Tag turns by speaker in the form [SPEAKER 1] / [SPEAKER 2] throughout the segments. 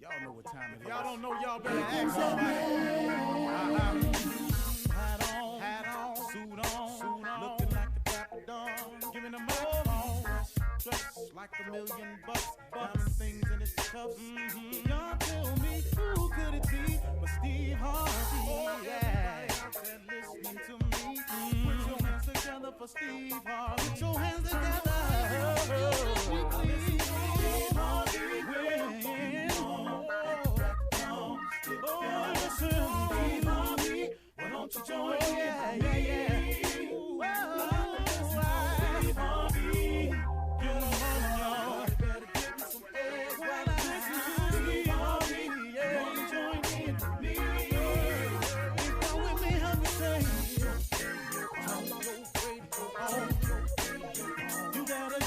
[SPEAKER 1] Y'all know what time it is. Y'all don't know, y'all better ask somebody. Hat on, suit on, looking like the Dapper Dawn, giving them microphone, dressed like $1 million, diamond things in its cuffs. Y'all tell me who could it be but Steve Harvey? Yeah, listening to me. Put your hands together for Steve Harvey. Put your hands together. Steve Harvey. Steve Harvey, why don't you join me? Steve Harvey, get on y'all. Better give me some eggs while I listen to Steve Harvey. Yeah, join in with me. Come with me, help me say. Turn your radio on. You gotta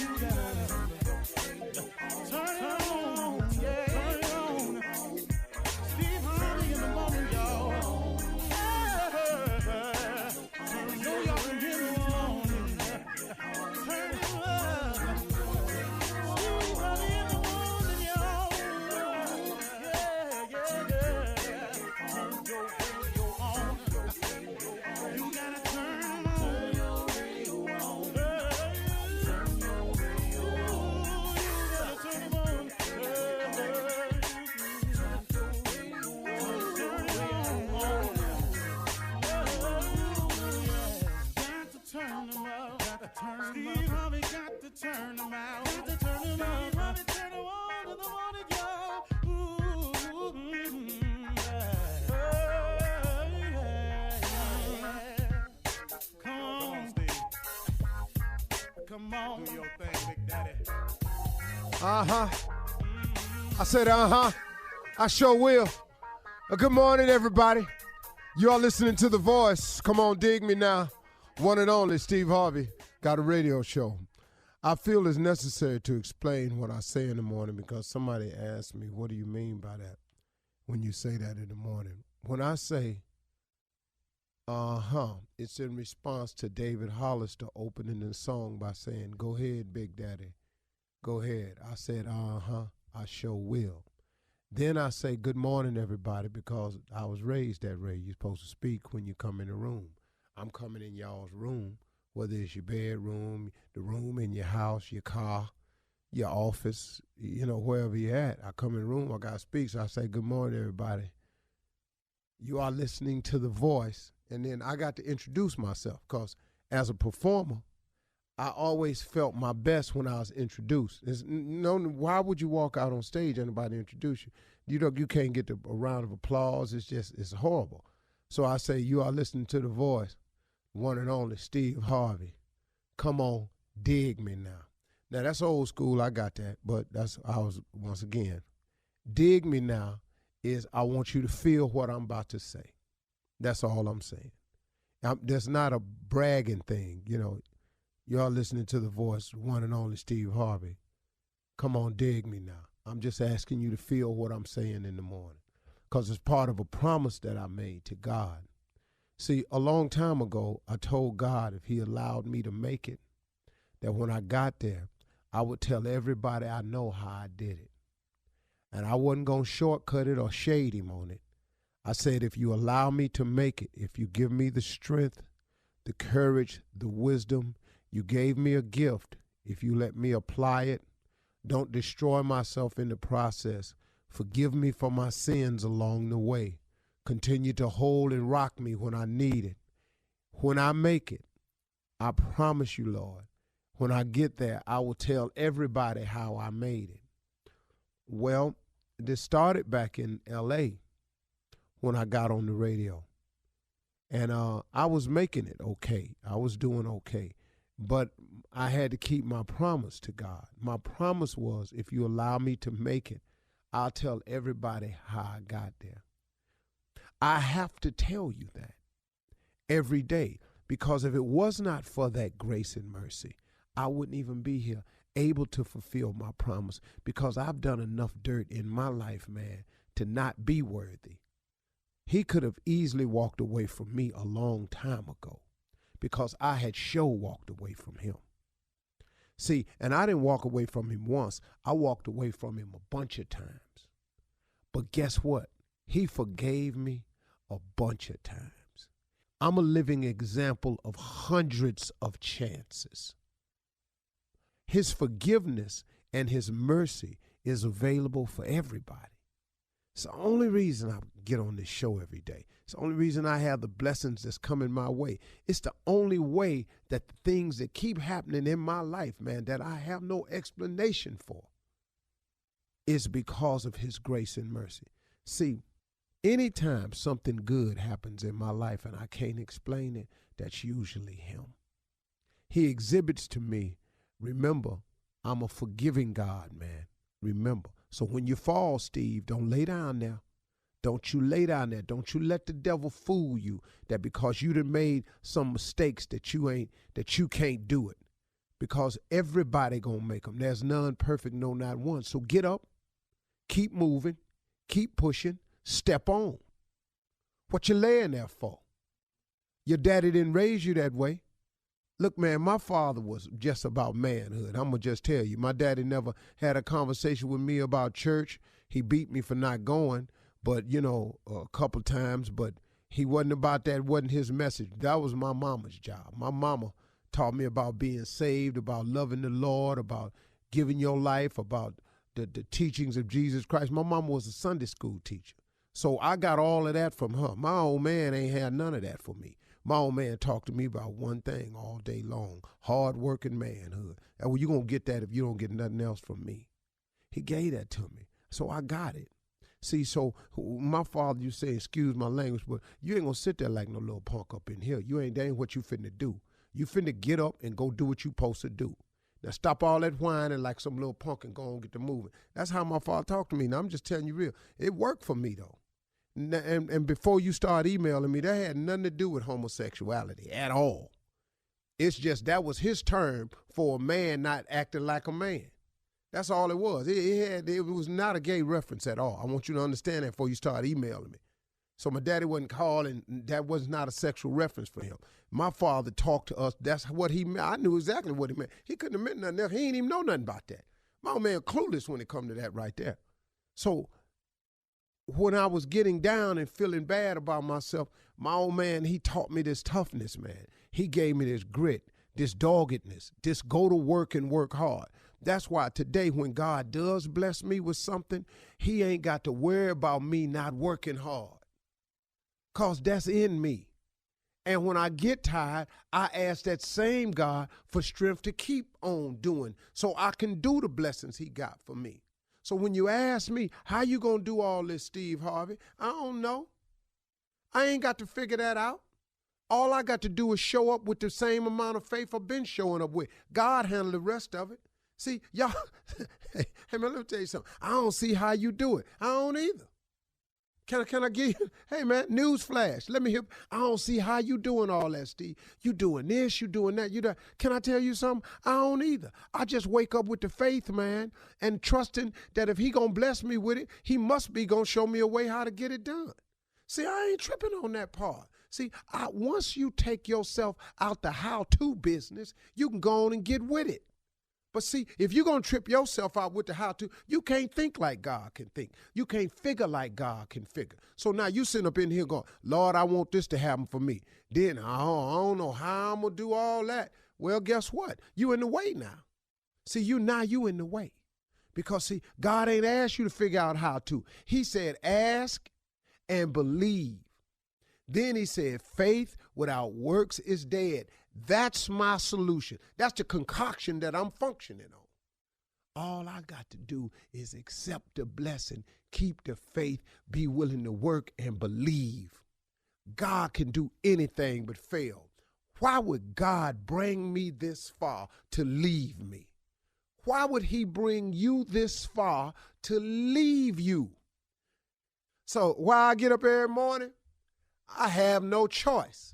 [SPEAKER 1] turn it on. Yeah, turn it on. Steve Harvey in the morning, y'all. Know y'all can get it on. Turn it up. Steve Harvey in the morning, y'all. Yeah. Turn your radio on. You gotta turn your radio on. Turn your radio on. You gotta turn it on. Steve Harvey got to turn them out. Got to turn them out. Steve Harvey turn them on in the morning, y'all. Come on, Steve. Come on. Do your thing, Big Daddy.
[SPEAKER 2] I said, I sure will. Good morning, everybody. You are listening to The Voice. Come on, dig me now. One and only Steve Harvey got a radio show. I feel it's necessary to explain what I say in the morning because somebody asked me, what do you mean by that when you say that in the morning? When I say, it's in response to David Hollister opening the song by saying, go ahead, Big Daddy, go ahead. I said, I sure will. Then I say, good morning, everybody, because I was raised that way. You're supposed to speak when you come in the room. I'm coming in y'all's room, whether it's your bedroom, the room in your house, your car, your office, wherever you're at. I come in the room, I got to speak, so I say, good morning, everybody. You are listening to The Voice. And then I got to introduce myself because as a performer, I always felt my best when I was introduced. Why would you walk out on stage and nobody introduce you? You can't get a round of applause. It's horrible. So I say, you are listening to The Voice, one and only Steve Harvey. Come on, dig me now. Now, that's old school. I got that, but once again, dig me now is I want you to feel what I'm about to say. That's all I'm saying. That's not a bragging thing. You are listening to The Voice, one and only Steve Harvey. Come on, dig me now. I'm just asking you to feel what I'm saying in the morning because it's part of a promise that I made to God. See, a long time ago, I told God if he allowed me to make it, that when I got there, I would tell everybody I know how I did it. And I wasn't going to shortcut it or shade him on it. I said, if you allow me to make it, if you give me the strength, the courage, the wisdom, you gave me a gift. If you let me apply it, don't destroy myself in the process. Forgive me for my sins along the way. Continue to hold and rock me when I need it. When I make it, I promise you, Lord, when I get there, I will tell everybody how I made it. Well, this started back in L.A. when I got on the radio. And I was making it okay. I was doing okay. But I had to keep my promise to God. My promise was, if you allow me to make it, I'll tell everybody how I got there. I have to tell you that every day, because if it was not for that grace and mercy, I wouldn't even be here able to fulfill my promise, because I've done enough dirt in my life, man, to not be worthy. He could have easily walked away from me a long time ago because I had walked away from him. See, and I didn't walk away from him once. I walked away from him a bunch of times. But guess what? He forgave me a bunch of times. I'm a living example of hundreds of chances. His forgiveness and his mercy is available for everybody. It's the only reason I get on this show every day. It's the only reason I have the blessings that's coming my way. It's the only way that the things that keep happening in my life, man, that I have no explanation for, is because of his grace and mercy. See, anytime something good happens in my life and I can't explain it, that's usually him. He exhibits to me, remember, I'm a forgiving God, man. Remember. So when you fall, Steve, don't lay down there. Don't you lay down there. Don't you let the devil fool you that because you done made some mistakes that you can't do it. Because everybody gonna make them. There's none perfect, no, not one. So get up, keep moving, keep pushing, step on. What you laying there for? Your daddy didn't raise you that way. Look, man, my father was just about manhood. I'm going to just tell you. My daddy never had a conversation with me about church. He beat me for not going, but, a couple times. But he wasn't about that. Wasn't his message. That was my mama's job. My mama taught me about being saved, about loving the Lord, about giving your life, about the teachings of Jesus Christ. My mama was a Sunday school teacher. So I got all of that from her. My old man ain't had none of that for me. My old man talked to me about one thing all day long, hard-working manhood. And well, you're going to get that if you don't get nothing else from me. He gave that to me, so I got it. See, so my father, you say, excuse my language, but you ain't going to sit there like no little punk up in here. That ain't what you finna do. You finna get up and go do what you supposed to do. Now stop all that whining like some little punk and go and get to moving. That's how my father talked to me. Now I'm just telling you real. It worked for me, though. And before you start emailing me, that had nothing to do with homosexuality at all. It's just that was his term for a man not acting like a man. That's all it was. It was not a gay reference at all. I want you to understand that before you start emailing me. So my daddy wasn't calling. That was not a sexual reference for him. My father talked to us. That's what he meant. I knew exactly what he meant. He couldn't have meant nothing else. He ain't even know nothing about that. My old man clueless when it come to that right there. So when I was getting down and feeling bad about myself, my old man, he taught me this toughness, man. He gave me this grit, this doggedness, this go to work and work hard. That's why today when God does bless me with something, he ain't got to worry about me not working hard, because that's in me. And when I get tired, I ask that same God for strength to keep on doing so I can do the blessings he got for me. So when you ask me, how you going to do all this, Steve Harvey? I don't know. I ain't got to figure that out. All I got to do is show up with the same amount of faith I've been showing up with. God handle the rest of it. See, y'all, hey man, let me tell you something. I don't see how you do it. I don't either. Can I give you, hey man, news flash. Let me hear, I don't see how you doing all that, Steve. You doing this, you doing that, you that. Can I tell you something? I don't either. I just wake up with the faith, man, and trusting that if he gonna bless me with it, he must be gonna show me a way how to get it done. See, I ain't tripping on that part. See, once you take yourself out the how-to business, you can go on and get with it. But see, if you're going to trip yourself out with the how-to, you can't think like God can think. You can't figure like God can figure. So now you sitting up in here going, Lord, I want this to happen for me. Then I don't know how I'm going to do all that. Well, guess what? You in the way now. See, you in the way. Because, see, God ain't asked you to figure out how to. He said, ask and believe. Then he said, faith without works is dead. That's my solution. That's the concoction that I'm functioning on. All I got to do is accept the blessing, keep the faith, be willing to work and believe. God can do anything but fail. Why would God bring me this far to leave me? Why would he bring you this far to leave you? So why I get up every morning? I have no choice.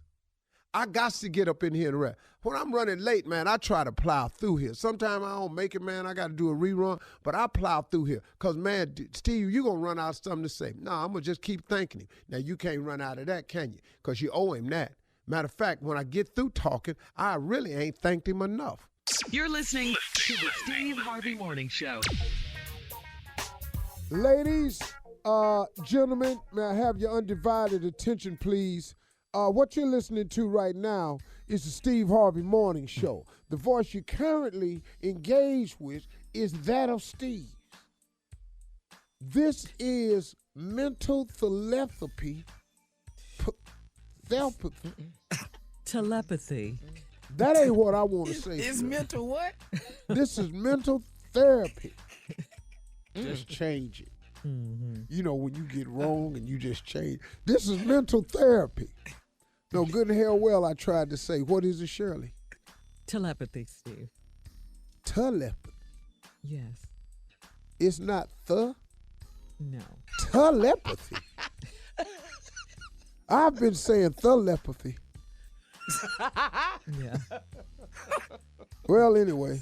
[SPEAKER 2] I got to get up in here and rest. When I'm running late, man, I try to plow through here. Sometimes I don't make it, man. I got to do a rerun, but I plow through here. Because, man, Steve, you're going to run out of something to say. No, I'm going to just keep thanking him. Now, you can't run out of that, can you? Because you owe him that. Matter of fact, when I get through talking, I really ain't thanked him enough.
[SPEAKER 3] You're listening to the Steve Harvey Morning Show.
[SPEAKER 2] Ladies, gentlemen, may I have your undivided attention, please? What you're listening to right now is the Steve Harvey Morning Show. The voice you're currently engaged with is that of Steve. This is mental telepathy.
[SPEAKER 4] Telepathy.
[SPEAKER 2] That ain't what I want to say.
[SPEAKER 5] It's mental what?
[SPEAKER 2] This is mental therapy. Just change it.
[SPEAKER 4] Mm-hmm.
[SPEAKER 2] You know, when you get wrong and you just change. This is mental therapy. No, good and hell well, I tried to say, what is it, Shirley?
[SPEAKER 4] Telepathy, Steve.
[SPEAKER 2] Telepathy.
[SPEAKER 4] Yes.
[SPEAKER 2] It's not
[SPEAKER 4] No.
[SPEAKER 2] telepathy. I've been saying telepathy.
[SPEAKER 4] Yeah.
[SPEAKER 2] Well, anyway,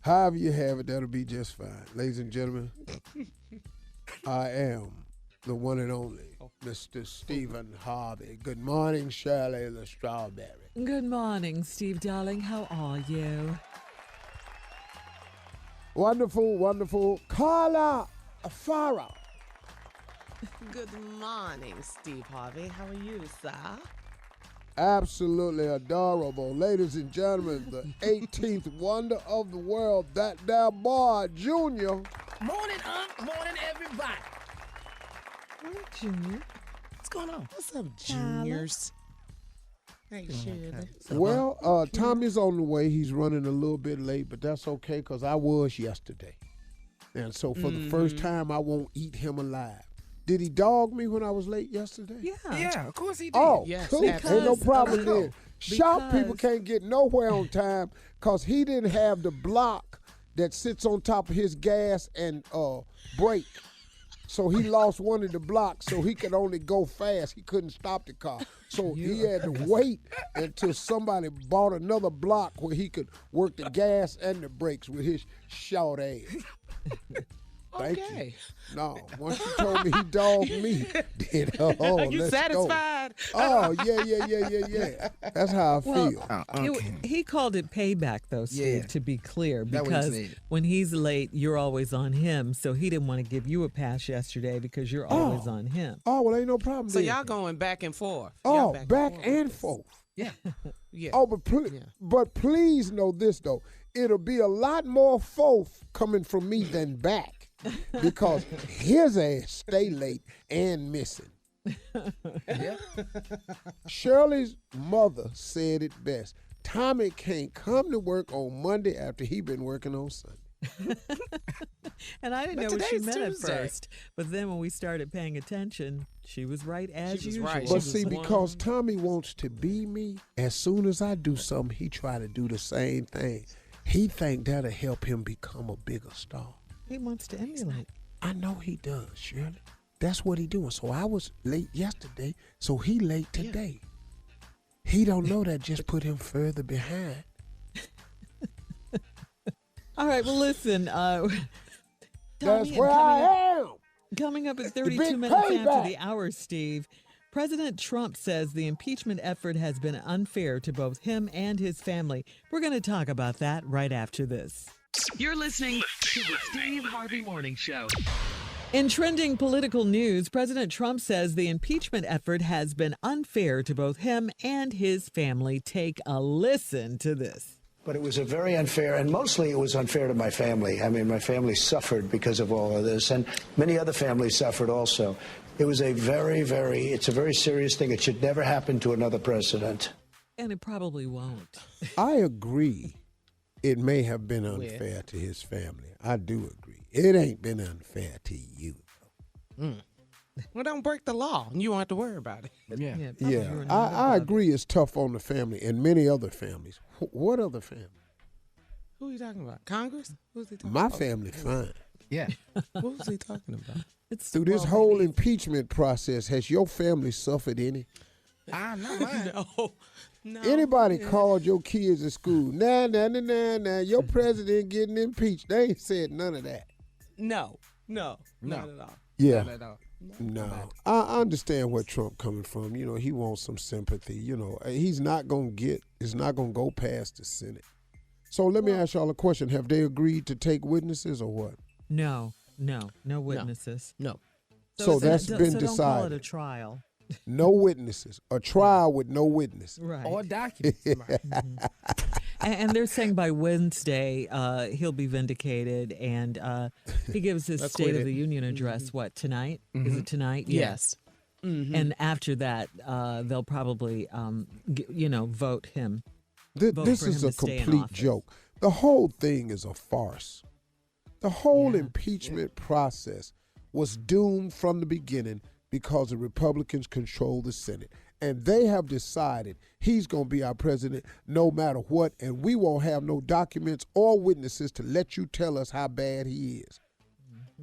[SPEAKER 2] however you have it, that'll be just fine. Ladies and gentlemen, I am the one and only Mr. Stephen Harvey. Good morning, Shirley the Strawberry.
[SPEAKER 4] Good morning, Steve, darling. How are you?
[SPEAKER 2] Wonderful, wonderful. Carla Farah.
[SPEAKER 5] Good morning, Steve Harvey. How are you, sir?
[SPEAKER 2] Absolutely adorable. Ladies and gentlemen, the 18th wonder of the world, that there boy, Junior.
[SPEAKER 5] Morning, morning, everybody.
[SPEAKER 4] Morning, Junior.
[SPEAKER 5] What's going on? What's up, juniors? Hey, Shirley.
[SPEAKER 2] Well, Tommy's on the way. He's running a little bit late, but that's okay because I was yesterday. And so for the first time, I won't eat him alive. Did he dog me when I was late yesterday?
[SPEAKER 5] Yeah, of course he did.
[SPEAKER 2] Oh,
[SPEAKER 5] yes,
[SPEAKER 2] cool. Ain't no problem there. Shop people can't get nowhere on time because he didn't have the block that sits on top of his gas and brake. So he lost one of the blocks, so he could only go fast. He couldn't stop the car. So he had to wait until somebody bought another block where he could work the gas and the brakes with his short ass. Thank you. No, once you told me he dogged me, then
[SPEAKER 5] you
[SPEAKER 2] let's
[SPEAKER 5] satisfied?
[SPEAKER 2] Go. Oh, yeah. That's how I feel.
[SPEAKER 4] He called it payback, though, Steve, to be clear, because when he's late, you're always on him. So he didn't want to give you a pass yesterday because you're always on him.
[SPEAKER 2] Oh, well, ain't no problem.
[SPEAKER 5] So y'all going back and forth.
[SPEAKER 2] Oh, back and forth.
[SPEAKER 5] Yeah. Yeah.
[SPEAKER 2] Oh, but please know this, though. It'll be a lot more forth coming from me than back. Because his ass stay late and missing.
[SPEAKER 5] Yeah.
[SPEAKER 2] Shirley's mother said it best. Tommy can't come to work on Monday after he been working on Sunday.
[SPEAKER 4] And I didn't know what she meant at first. But then when we started paying attention, she was right as usual. Right.
[SPEAKER 2] But see, because Tommy wants to be me, as soon as I do something, he try to do the same thing. He think that'll help him become a bigger star.
[SPEAKER 4] He wants to emulate.
[SPEAKER 2] I know he does, Shirley. That's what he doing. So I was late yesterday, so he late today. Yeah. He don't know that just put him further behind.
[SPEAKER 4] All right, well, listen.
[SPEAKER 2] That's where I am.
[SPEAKER 4] Coming up at 32 minutes after the hour, Steve, President Trump says the impeachment effort has been unfair to both him and his family. We're going to talk about that right after this.
[SPEAKER 3] You're listening to the Steve Harvey Morning Show.
[SPEAKER 4] In trending political news, President Trump says the impeachment effort has been unfair to both him and his family. Take a listen to this.
[SPEAKER 6] But it was a very unfair, and mostly it was unfair to my family. I mean, my family suffered because of all of this, and many other families suffered also. It was it's a very serious thing. It should never happen to another president.
[SPEAKER 4] And it probably won't.
[SPEAKER 2] I agree. It may have been unfair to his family. I do agree. It ain't been unfair to you.
[SPEAKER 5] Well, don't break the law. You won't have to worry about it.
[SPEAKER 2] Yeah. I agree it's tough on the family and many other families. What other family?
[SPEAKER 5] Who are you talking about? Congress? Who's he talking
[SPEAKER 2] My
[SPEAKER 5] about?
[SPEAKER 2] family fine.
[SPEAKER 5] Yeah. Who's he talking about?
[SPEAKER 2] Through this whole impeachment process, has your family suffered any?
[SPEAKER 5] I know. No.
[SPEAKER 2] Anybody called your kids at school? Nah, your president getting impeached. They ain't said none of that.
[SPEAKER 5] No, not at all.
[SPEAKER 2] Yeah.
[SPEAKER 5] Not at all.
[SPEAKER 2] No. I understand where Trump coming from. You know, he wants some sympathy. You know, it's not going to go past the Senate. So let me ask y'all a question. Have they agreed to take witnesses or what?
[SPEAKER 4] No witnesses.
[SPEAKER 5] No.
[SPEAKER 2] So that's been
[SPEAKER 4] so don't call it
[SPEAKER 2] decided.
[SPEAKER 4] a trial.
[SPEAKER 2] No witnesses. A trial with no witness.
[SPEAKER 4] Right.
[SPEAKER 5] Or documents.
[SPEAKER 4] And they're saying by Wednesday he'll be vindicated, and he gives his State of the Union address, what, tonight? Is it tonight?
[SPEAKER 5] Yes.
[SPEAKER 4] And after that, they'll probably, vote him.
[SPEAKER 2] This
[SPEAKER 4] for
[SPEAKER 2] is
[SPEAKER 4] him
[SPEAKER 2] a
[SPEAKER 4] to stay in
[SPEAKER 2] complete
[SPEAKER 4] office.
[SPEAKER 2] joke. The whole thing is a farce. The whole impeachment process was doomed from the beginning because the Republicans control the Senate. And they have decided he's going to be our president no matter what, and we won't have no documents or witnesses to let you tell us how bad he is.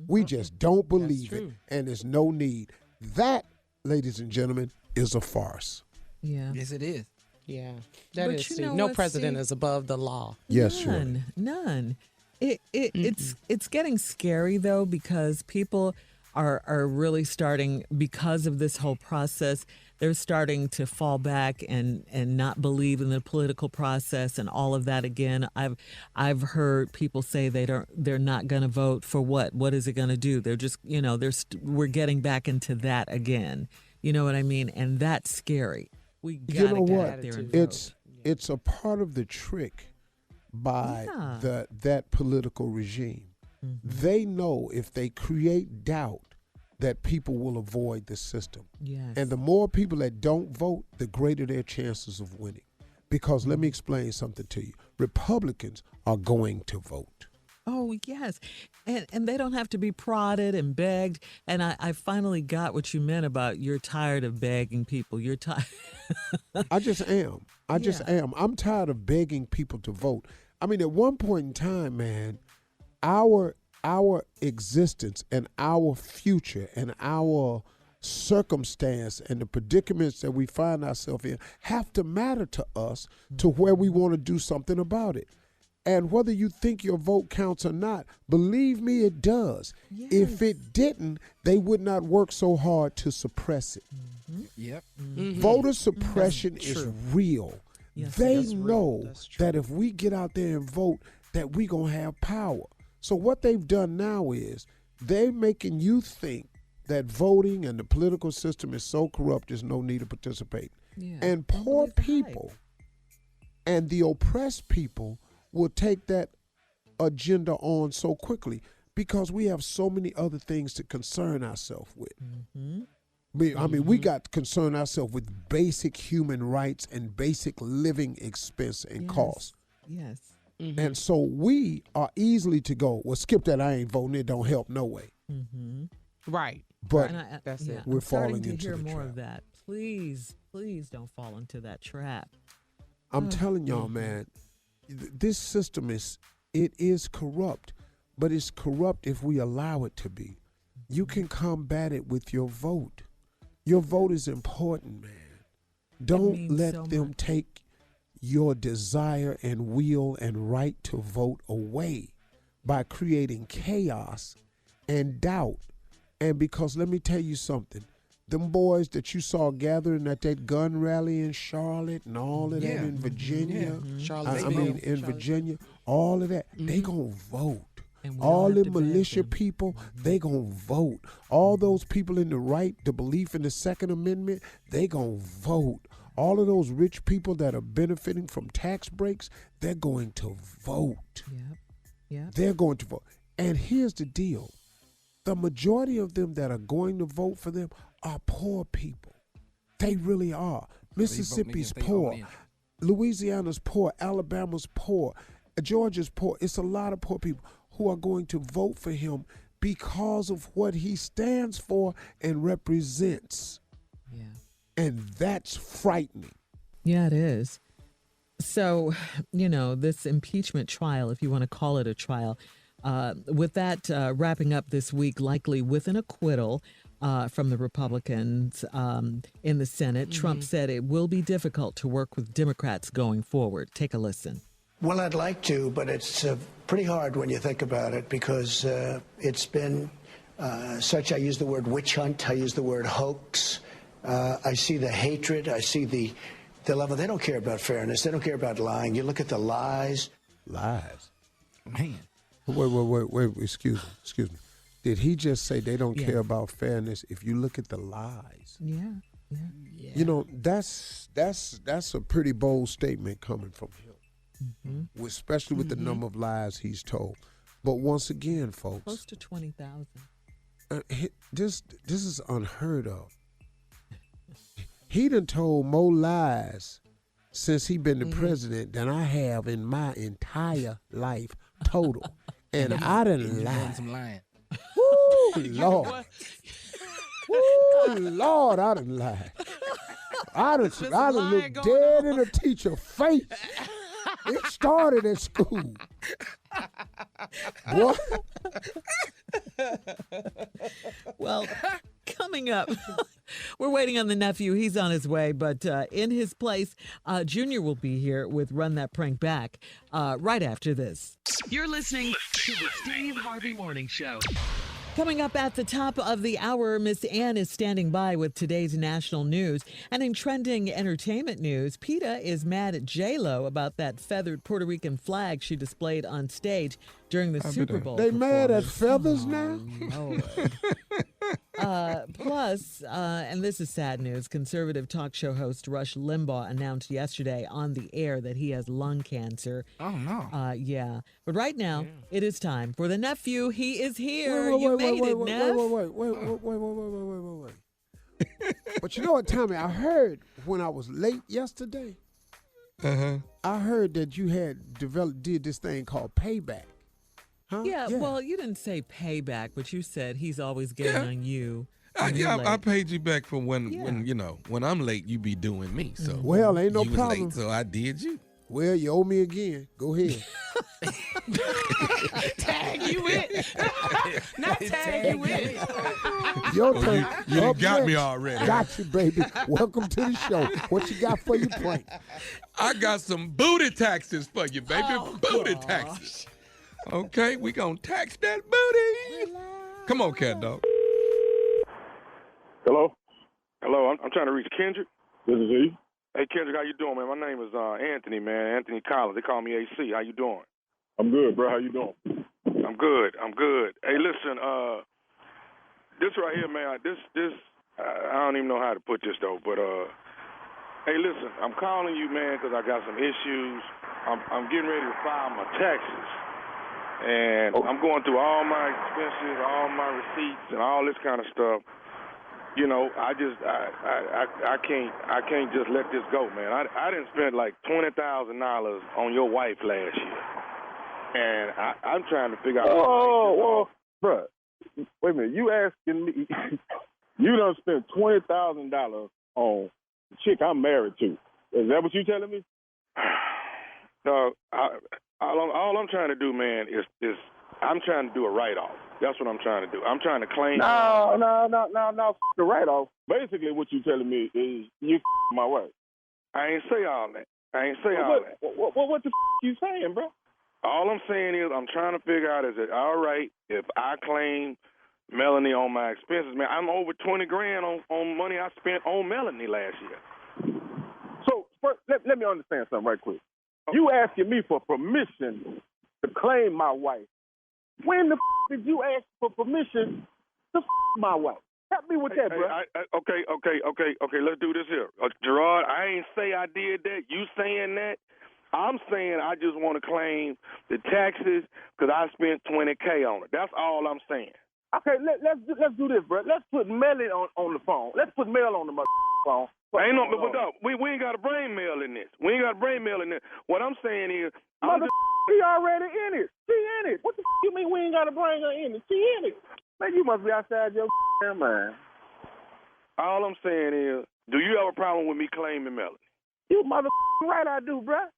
[SPEAKER 2] We just don't believe it, and there's no need. That, ladies and gentlemen, is a farce.
[SPEAKER 4] Yeah.
[SPEAKER 5] Yes, it is.
[SPEAKER 7] Yeah.
[SPEAKER 4] But
[SPEAKER 7] That is,
[SPEAKER 4] you
[SPEAKER 7] Steve.
[SPEAKER 4] know
[SPEAKER 7] No
[SPEAKER 4] what,
[SPEAKER 7] president
[SPEAKER 4] Steve?
[SPEAKER 7] is above the law.
[SPEAKER 2] Yes, Shirley.
[SPEAKER 4] None. It's getting scary though, because people are really starting, because of this whole process, they're starting to fall back and not believe in the political process and all of that again. I've heard people say they're not going to vote for what? What is it going to do? They're just, we're getting back into that again. You know what I mean? And that's scary. We got to
[SPEAKER 2] You know
[SPEAKER 4] get
[SPEAKER 2] what?
[SPEAKER 4] out there and vote.
[SPEAKER 2] It's a part of the trick by that political regime. They know if they create doubt that people will avoid the system.
[SPEAKER 4] Yes.
[SPEAKER 2] And the more people that don't vote, the greater their chances of winning. Because let me explain something to you. Republicans are going to vote.
[SPEAKER 4] Oh, yes. And they don't have to be prodded and begged. And I finally got what you meant about you're tired of begging people. You're tired.
[SPEAKER 2] I just am. I just am. I'm tired of begging people to vote. I mean, at one point in time, man, our existence and our future and our circumstance and the predicaments that we find ourselves in have to matter to us to where we want to do something about it. And whether you think your vote counts or not, believe me, it does.
[SPEAKER 4] Yes.
[SPEAKER 2] If it didn't, they would not work so hard to suppress it.
[SPEAKER 5] Yep.
[SPEAKER 2] Voter suppression is real.
[SPEAKER 4] Yes,
[SPEAKER 2] They
[SPEAKER 7] that's real.
[SPEAKER 2] know
[SPEAKER 7] That's true.
[SPEAKER 2] that if we get out there and vote, that we going to have power. So what they've done now is they're making you think that voting and the political system is so corrupt there's no need to participate.
[SPEAKER 4] Yeah.
[SPEAKER 2] And
[SPEAKER 4] Don't
[SPEAKER 2] poor
[SPEAKER 4] believe the hype.
[SPEAKER 2] people and the oppressed people will take that agenda on so quickly because we have so many other things to concern ourselves with. I mean, we got to concern ourselves with basic human rights and basic living expense and costs.
[SPEAKER 4] Yes.
[SPEAKER 2] And so we are easily to go, well, skip that, I ain't voting, it don't help no way.
[SPEAKER 7] Right.
[SPEAKER 2] But
[SPEAKER 4] And
[SPEAKER 7] That's it.
[SPEAKER 2] We're
[SPEAKER 4] I'm starting
[SPEAKER 2] falling
[SPEAKER 4] to
[SPEAKER 2] into
[SPEAKER 4] hear
[SPEAKER 2] the
[SPEAKER 4] more
[SPEAKER 2] trap.
[SPEAKER 4] of that. Please don't fall into that trap.
[SPEAKER 2] I'm telling y'all, man, this system is corrupt, but it's corrupt if we allow it to be. You can combat it with your vote. Your vote is important, man. Don't
[SPEAKER 4] means
[SPEAKER 2] let
[SPEAKER 4] so
[SPEAKER 2] them
[SPEAKER 4] much.
[SPEAKER 2] take your desire and will and right to vote away by creating chaos and doubt. And because let me tell you something, them boys that you saw gathering at that gun rally in Charlotte and all of that in Virginia,
[SPEAKER 7] Charlotte.
[SPEAKER 2] in Virginia, all of that, they gonna vote.
[SPEAKER 4] And we
[SPEAKER 2] All
[SPEAKER 4] don't have
[SPEAKER 2] the
[SPEAKER 4] to beg
[SPEAKER 2] militia
[SPEAKER 4] them.
[SPEAKER 2] people, they gonna vote. All those people in the right, the belief in the Second Amendment, they gonna vote. All of those rich people that are benefiting from tax breaks, they're going to vote.
[SPEAKER 4] Yep.
[SPEAKER 2] They're going to vote. And here's the deal. The majority of them that are going to vote for them are poor people. They really are. Mississippi's poor. Louisiana's poor. Alabama's poor. Georgia's poor. It's a lot of poor people who are going to vote for him because of what he stands for and represents.
[SPEAKER 4] Yeah.
[SPEAKER 2] And that's frightening.
[SPEAKER 4] Yeah, it is. So, this impeachment trial, if you want to call it a trial, with that wrapping up this week, likely with an acquittal from the Republicans in the Senate, Trump said it will be difficult to work with Democrats going forward. Take a listen.
[SPEAKER 6] Well, I'd like to, but it's pretty hard when you think about it because it's been I use the word witch hunt, I use the word hoax. I see the hatred, I see the level. They don't care about fairness. They don't care about lying. You look at the lies.
[SPEAKER 2] Lies.
[SPEAKER 8] Man.
[SPEAKER 2] Wait. Excuse me. Did he just say they don't
[SPEAKER 4] Yeah.
[SPEAKER 2] care about fairness? If you look at the lies,
[SPEAKER 4] Yeah.
[SPEAKER 2] you know that's a pretty bold statement coming from him, especially with the number of lies he's told. But once again, folks,
[SPEAKER 4] Close to 20,000.
[SPEAKER 2] This is unheard of. He done told more lies since he been the president than I have in my entire life total. And I done lied.
[SPEAKER 8] Some lying.
[SPEAKER 2] Woo, Lord. Woo, Lord, I done lied. I done looked dead in a teacher's face. It started at school. Boy.
[SPEAKER 4] Well, coming up, we're waiting on the nephew. He's on his way, but in his place, Junior will be here with Run That Prank Back right after this.
[SPEAKER 3] You're listening to the Steve Harvey Morning Show.
[SPEAKER 4] Coming up at the top of the hour, Miss Ann is standing by with today's national news. And in trending entertainment news, PETA is mad at J-Lo about that feathered Puerto Rican flag she displayed on stage during the Super Bowl.
[SPEAKER 2] They mad at feathers now?
[SPEAKER 4] Plus, and this is sad news, conservative talk show host Rush Limbaugh announced yesterday on the air that he has lung cancer.
[SPEAKER 8] Oh, no.
[SPEAKER 4] Yeah. But right now, it is time for the nephew. He is here. You made it, Neff.
[SPEAKER 2] Wait. But you know what, Tommy? I heard when I was late yesterday, I heard that you did this thing called payback. Huh?
[SPEAKER 4] Yeah, well, you didn't say payback, but you said he's always getting on you.
[SPEAKER 9] I paid you back for when I'm late, you be doing me. So
[SPEAKER 2] well, ain't no
[SPEAKER 9] you was
[SPEAKER 2] problem.
[SPEAKER 9] late, so I did you.
[SPEAKER 2] Well, you owe me again. Go ahead.
[SPEAKER 8] Tag you in. Not tag you in.
[SPEAKER 2] Your turn.
[SPEAKER 9] You
[SPEAKER 2] Up
[SPEAKER 9] got me
[SPEAKER 2] next.
[SPEAKER 9] already.
[SPEAKER 2] Got you, baby. Welcome to the show. What you got for your prank?
[SPEAKER 9] I got some booty taxes for you, baby. Booty taxes. Okay, we gonna tax that booty. Come on, cat dog.
[SPEAKER 10] Hello, I'm trying to reach Kendrick.
[SPEAKER 11] This is he.
[SPEAKER 10] Hey, Kendrick, how you doing, man? My name is Anthony, man. Anthony Collins. They call me AC. How you doing?
[SPEAKER 11] I'm good, bro. How you doing?
[SPEAKER 10] I'm good. Hey, listen, this right here, man, this I don't even know how to put this, though, but, hey, listen, I'm calling you, man, because I got some issues. I'm getting ready to file my taxes, and I'm going through all my expenses, all my receipts, and all this kind of stuff. You know, I can't just let this go, man. I didn't spend like $20,000 on your wife last year, and I'm trying to figure out.
[SPEAKER 11] Oh, bro, wait a minute. You asking me? You done spent $20,000 on the chick I'm married to? Is that what you telling me?
[SPEAKER 10] No, all I'm trying to do, man, is I'm trying to do a write-off. That's what I'm trying to do. I'm trying to claim.
[SPEAKER 11] No. The write-off. Basically, what you telling me is you my wife.
[SPEAKER 10] I ain't say all that. What the you saying, bro? All I'm saying is I'm trying to figure out, is it all right if I claim Melanie on my expenses? Man, I'm over $20,000 on money I spent on Melanie last year.
[SPEAKER 11] So first, let me understand something right quick. Okay. You asking me for permission to claim my wife. When the did you ask for permission to my wife? Help me with that, bro.
[SPEAKER 10] Okay. Let's do this here. Gerard, I ain't say I did that. You saying that? I'm saying I just want to claim the taxes because I spent $20,000 on it. That's all I'm saying.
[SPEAKER 11] Okay, let's do this, bro. Let's put Melly on the phone. Let's put Mel on the phone.
[SPEAKER 10] Ain't no, we ain't got to bring Mel in this. What I'm saying is,
[SPEAKER 11] she already in it. She in it. What the you mean we ain't got to bring her in it? She in it. Man, you must be outside your mind.
[SPEAKER 10] All I'm saying is, do you have a problem with me claiming Melanie?
[SPEAKER 11] You right I do, bro.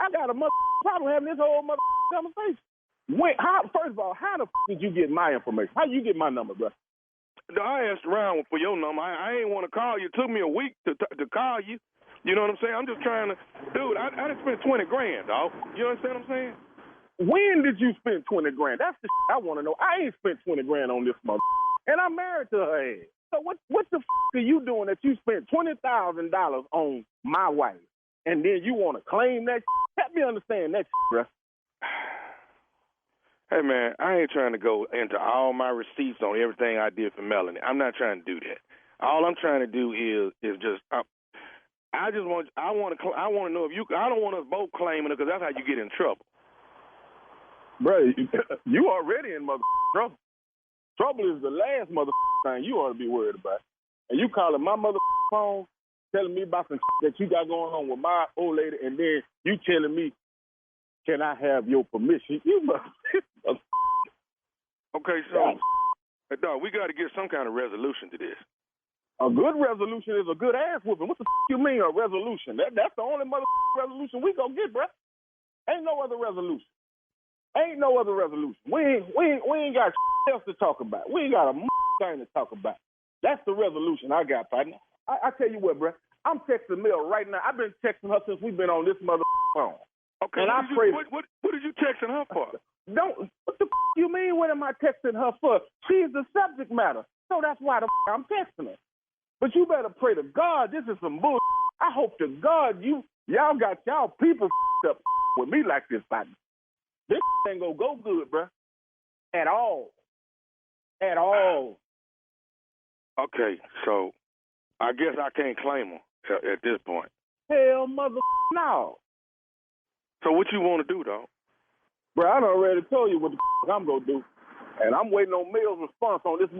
[SPEAKER 11] I got a problem having this whole conversation. First of all, how the did you get my information? How you get my number, bro?
[SPEAKER 10] I asked around for your number. I ain't want to call you. It took me a week to call you. You know what I'm saying? I'm just trying to, dude. I done spent $20,000, dog. You understand what I'm saying?
[SPEAKER 11] When did you spend $20,000? That's the I want to know. I ain't spent $20,000 on this and I'm married to her ass. So what the are you doing that you spent $20,000 on my wife, and then you want to claim that? Help me understand that, bro.
[SPEAKER 10] Hey, man, I ain't trying to go into all my receipts on everything I did for Melanie. I'm not trying to do that. All I'm trying to do is just I want to know if you. I don't want us both claiming it because that's how you get in trouble.
[SPEAKER 11] Bro, you already in trouble. Trouble is the last thing you ought to be worried about. And you calling my phone, telling me about some that you got going on with my old lady, and then you telling me, can I have your permission? You must.
[SPEAKER 10] Okay, so, dog, we got to get some kind of resolution to this.
[SPEAKER 11] A good resolution is a good ass whooping. What the you mean a resolution? That's the only resolution we gonna get, bro. Ain't no other resolution. Ain't no other resolution. We ain't got else to talk about. We ain't got a thing to talk about. That's the resolution I got, partner. I tell you what, bro. I'm texting Mel right now. I've been texting her since we've been on this phone.
[SPEAKER 10] Okay,
[SPEAKER 11] and
[SPEAKER 10] what did you texting her for?
[SPEAKER 11] What the you mean? What am I texting her for? She's the subject matter, so that's why I'm texting her. But you better pray to God. This is some bull. I hope to God y'all got y'all people up with me like this, partner. This ain't gonna go good, bro. At all. At all.
[SPEAKER 10] Okay, so I guess I can't claim her at this point.
[SPEAKER 11] Hell, no.
[SPEAKER 10] So what you want to do, though?
[SPEAKER 11] Bro, I done already told you what the I'm gonna do. And I'm waiting on Mills' response on this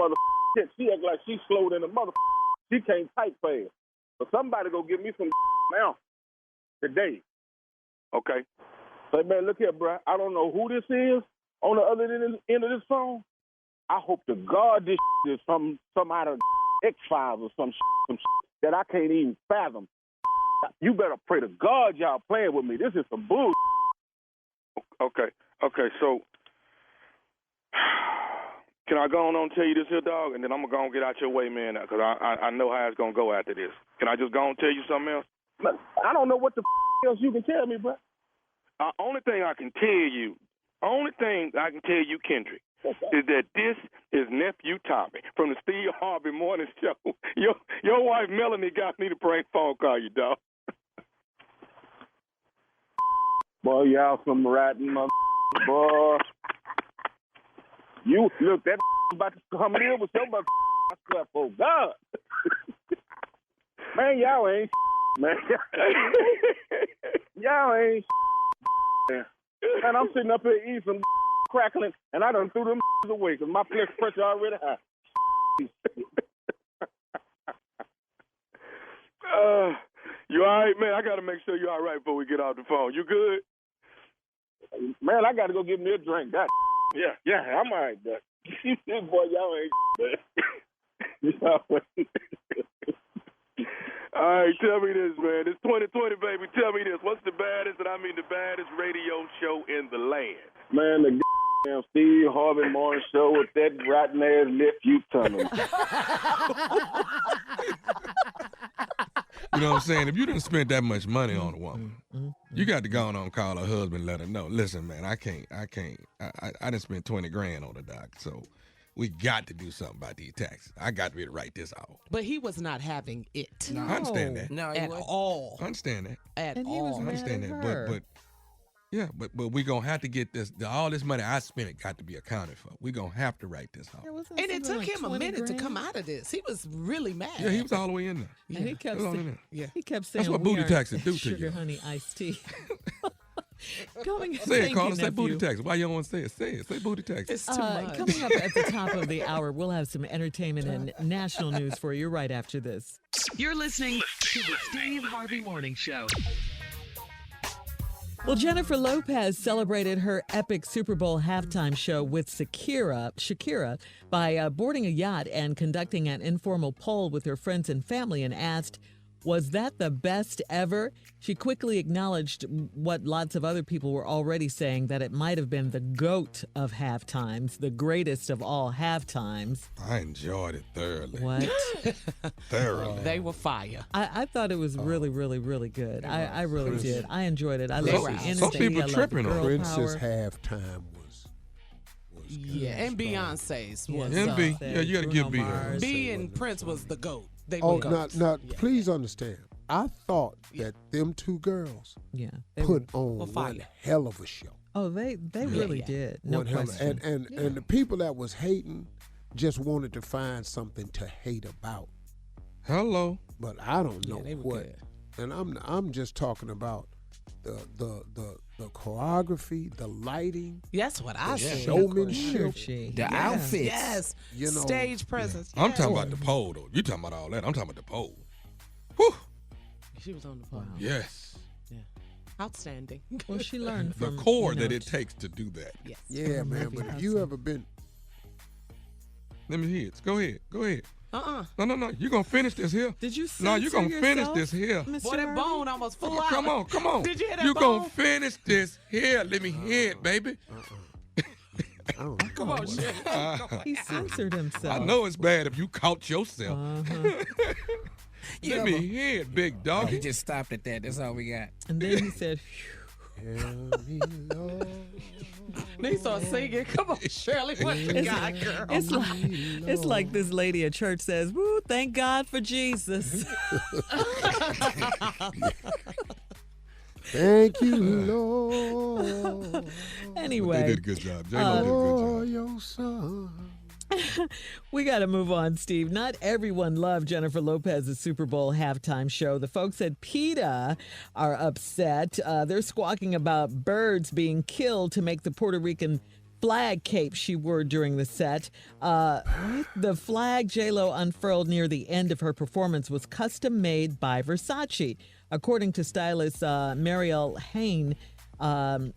[SPEAKER 11] shit. She act like she's slow than a She can't type fast. But somebody go give me some now today.
[SPEAKER 10] Okay.
[SPEAKER 11] Say, man, look here, bro. I don't know who this is on the other end of this phone. I hope to God this is some out of X-Files or some that I can't even fathom. You better pray to God y'all playing with me. This is some bull.
[SPEAKER 10] Okay, so can I go on and tell you this here, dog, and then I'm going to go and get out your way, man, because I know how it's going to go after this. Can I just go and tell you something else?
[SPEAKER 11] I don't know what the else you can tell me, bro.
[SPEAKER 10] Only thing I can tell you, Kendrick, is that this is nephew Tommy from the Steve Harvey Morning Show. Your wife Melanie got me to prank phone call you, dog.
[SPEAKER 11] Boy, y'all some ratting boy. You look that about to come in with your I swear, oh God. Man, y'all ain't man. Y'all ain't man. And I'm sitting up here eating some crackling, and I done threw them away because my blood pressure already high.
[SPEAKER 10] You all right, man? I got to make sure you're all right before we get off the phone. You good?
[SPEAKER 11] Man, I got to go get me a drink. God. Yeah, I'm all right, Doc. Boy, y'all ain't
[SPEAKER 10] All right, tell me this, man. It's 2020, baby. Tell me this. What's the baddest, and I mean the baddest radio show in the land?
[SPEAKER 11] Man, the damn Steve Harvey Morning Show with that rotten ass nephew Tommy.
[SPEAKER 9] You know what I'm saying? If you didn't spend that much money on a woman, you got to go on and call her husband and let her know. Listen, man, I can't. I didn't spend $20,000 on the doc, so we got to do something about these taxes. I got to be able to write this out.
[SPEAKER 7] But he was not having it.
[SPEAKER 9] No. I understand that.
[SPEAKER 7] No, at all.
[SPEAKER 9] I understand that.
[SPEAKER 7] At
[SPEAKER 4] and
[SPEAKER 7] all.
[SPEAKER 9] I understand that. But we're going to have to get this, all this money I spent, it got to be accounted for. We're going to have to write this out.
[SPEAKER 7] And it took him a minute to come out of this. He was really mad.
[SPEAKER 9] Yeah, he was all the way in there.
[SPEAKER 4] And he kept saying,
[SPEAKER 9] that's what booty taxes do to
[SPEAKER 4] sugar,
[SPEAKER 9] you.
[SPEAKER 4] honey, iced tea.
[SPEAKER 9] Say it, Carla. Say booty taxes. Why you don't want to say it? Say it. Say booty taxes.
[SPEAKER 7] It's too much.
[SPEAKER 4] Coming up at the top of the hour, we'll have some entertainment and national news for you right after this.
[SPEAKER 3] You're listening to the Steve Harvey Morning Show.
[SPEAKER 4] Well, Jennifer Lopez celebrated her epic Super Bowl halftime show with Shakira, by boarding a yacht and conducting an informal poll with her friends and family and asked, was that the best ever? She quickly acknowledged what lots of other people were already saying, that it might have been the GOAT of halftimes, the greatest of all halftimes.
[SPEAKER 9] I enjoyed it thoroughly.
[SPEAKER 4] What?
[SPEAKER 9] Thoroughly.
[SPEAKER 7] They were fire.
[SPEAKER 4] I thought it was really, really, really good. I really did. I enjoyed it. I loved the energy.
[SPEAKER 9] Some people tripping on
[SPEAKER 2] Princess halftime was
[SPEAKER 7] yeah, and Beyonce's was.
[SPEAKER 9] And B. Yeah, you got to give B.
[SPEAKER 7] B and Prince was the GOAT. They
[SPEAKER 2] now,
[SPEAKER 7] GOATs.
[SPEAKER 2] please understand. I thought that them two girls put on one hell of a show.
[SPEAKER 4] Oh, they really did. No question.
[SPEAKER 2] And the people that was hating just wanted to find something to hate about.
[SPEAKER 9] Hello.
[SPEAKER 2] But I don't know
[SPEAKER 7] they were
[SPEAKER 2] what.
[SPEAKER 7] good.
[SPEAKER 2] And I'm just talking about the choreography, the lighting.
[SPEAKER 7] That's what I said.
[SPEAKER 2] Showmanship.
[SPEAKER 5] The outfits.
[SPEAKER 7] Yes.
[SPEAKER 2] You know,
[SPEAKER 7] Stage presence.
[SPEAKER 9] I'm
[SPEAKER 7] Yes.
[SPEAKER 9] talking about the pole, though. You talking about all that. I'm talking about the pole. Whew.
[SPEAKER 7] She was on the pole.
[SPEAKER 9] Yes.
[SPEAKER 7] Yeah. Outstanding.
[SPEAKER 4] Well, she learned
[SPEAKER 9] The
[SPEAKER 4] from
[SPEAKER 9] core that it takes to do that.
[SPEAKER 7] Yes.
[SPEAKER 2] Yeah, man. But if you ever been,
[SPEAKER 9] Let me hear it. Go ahead. Go ahead.
[SPEAKER 7] Uh-uh.
[SPEAKER 9] No. You're going to finish this here.
[SPEAKER 4] Did you
[SPEAKER 9] No, you're going to
[SPEAKER 4] censor
[SPEAKER 9] finish
[SPEAKER 4] yourself,
[SPEAKER 9] this here.
[SPEAKER 4] Mr.
[SPEAKER 7] Boy, that
[SPEAKER 4] Harvey?
[SPEAKER 7] bone almost flew out.
[SPEAKER 9] Come on.
[SPEAKER 7] Did you hear that
[SPEAKER 9] You're
[SPEAKER 7] bone?
[SPEAKER 9] going to finish this here. Let me hear it, baby.
[SPEAKER 2] I don't know.
[SPEAKER 7] Come on, shit.
[SPEAKER 4] He censored himself.
[SPEAKER 9] I know it's bad if you caught yourself.
[SPEAKER 4] Uh-huh.
[SPEAKER 9] Let me hear it, big
[SPEAKER 5] Oh,
[SPEAKER 9] dog.
[SPEAKER 5] he just stopped at that. That's all we got.
[SPEAKER 4] And then he said,
[SPEAKER 2] Tell me, Lord.
[SPEAKER 7] They started singing. Come on, Shirley. What you got, girl?
[SPEAKER 4] it's like this lady at church says, woo, thank God for Jesus.
[SPEAKER 2] Thank you, Lord.
[SPEAKER 4] Anyway.
[SPEAKER 9] They did a good job. J-Lo did a good
[SPEAKER 2] For
[SPEAKER 9] job.
[SPEAKER 2] your son.
[SPEAKER 4] We got to move on, Steve. Not everyone loved Jennifer Lopez's Super Bowl halftime show. The folks at PETA are upset. They're squawking about birds being killed to make the Puerto Rican flag cape she wore during the set. The flag J-Lo unfurled near the end of her performance was custom made by Versace. According to stylist Marielle Hain,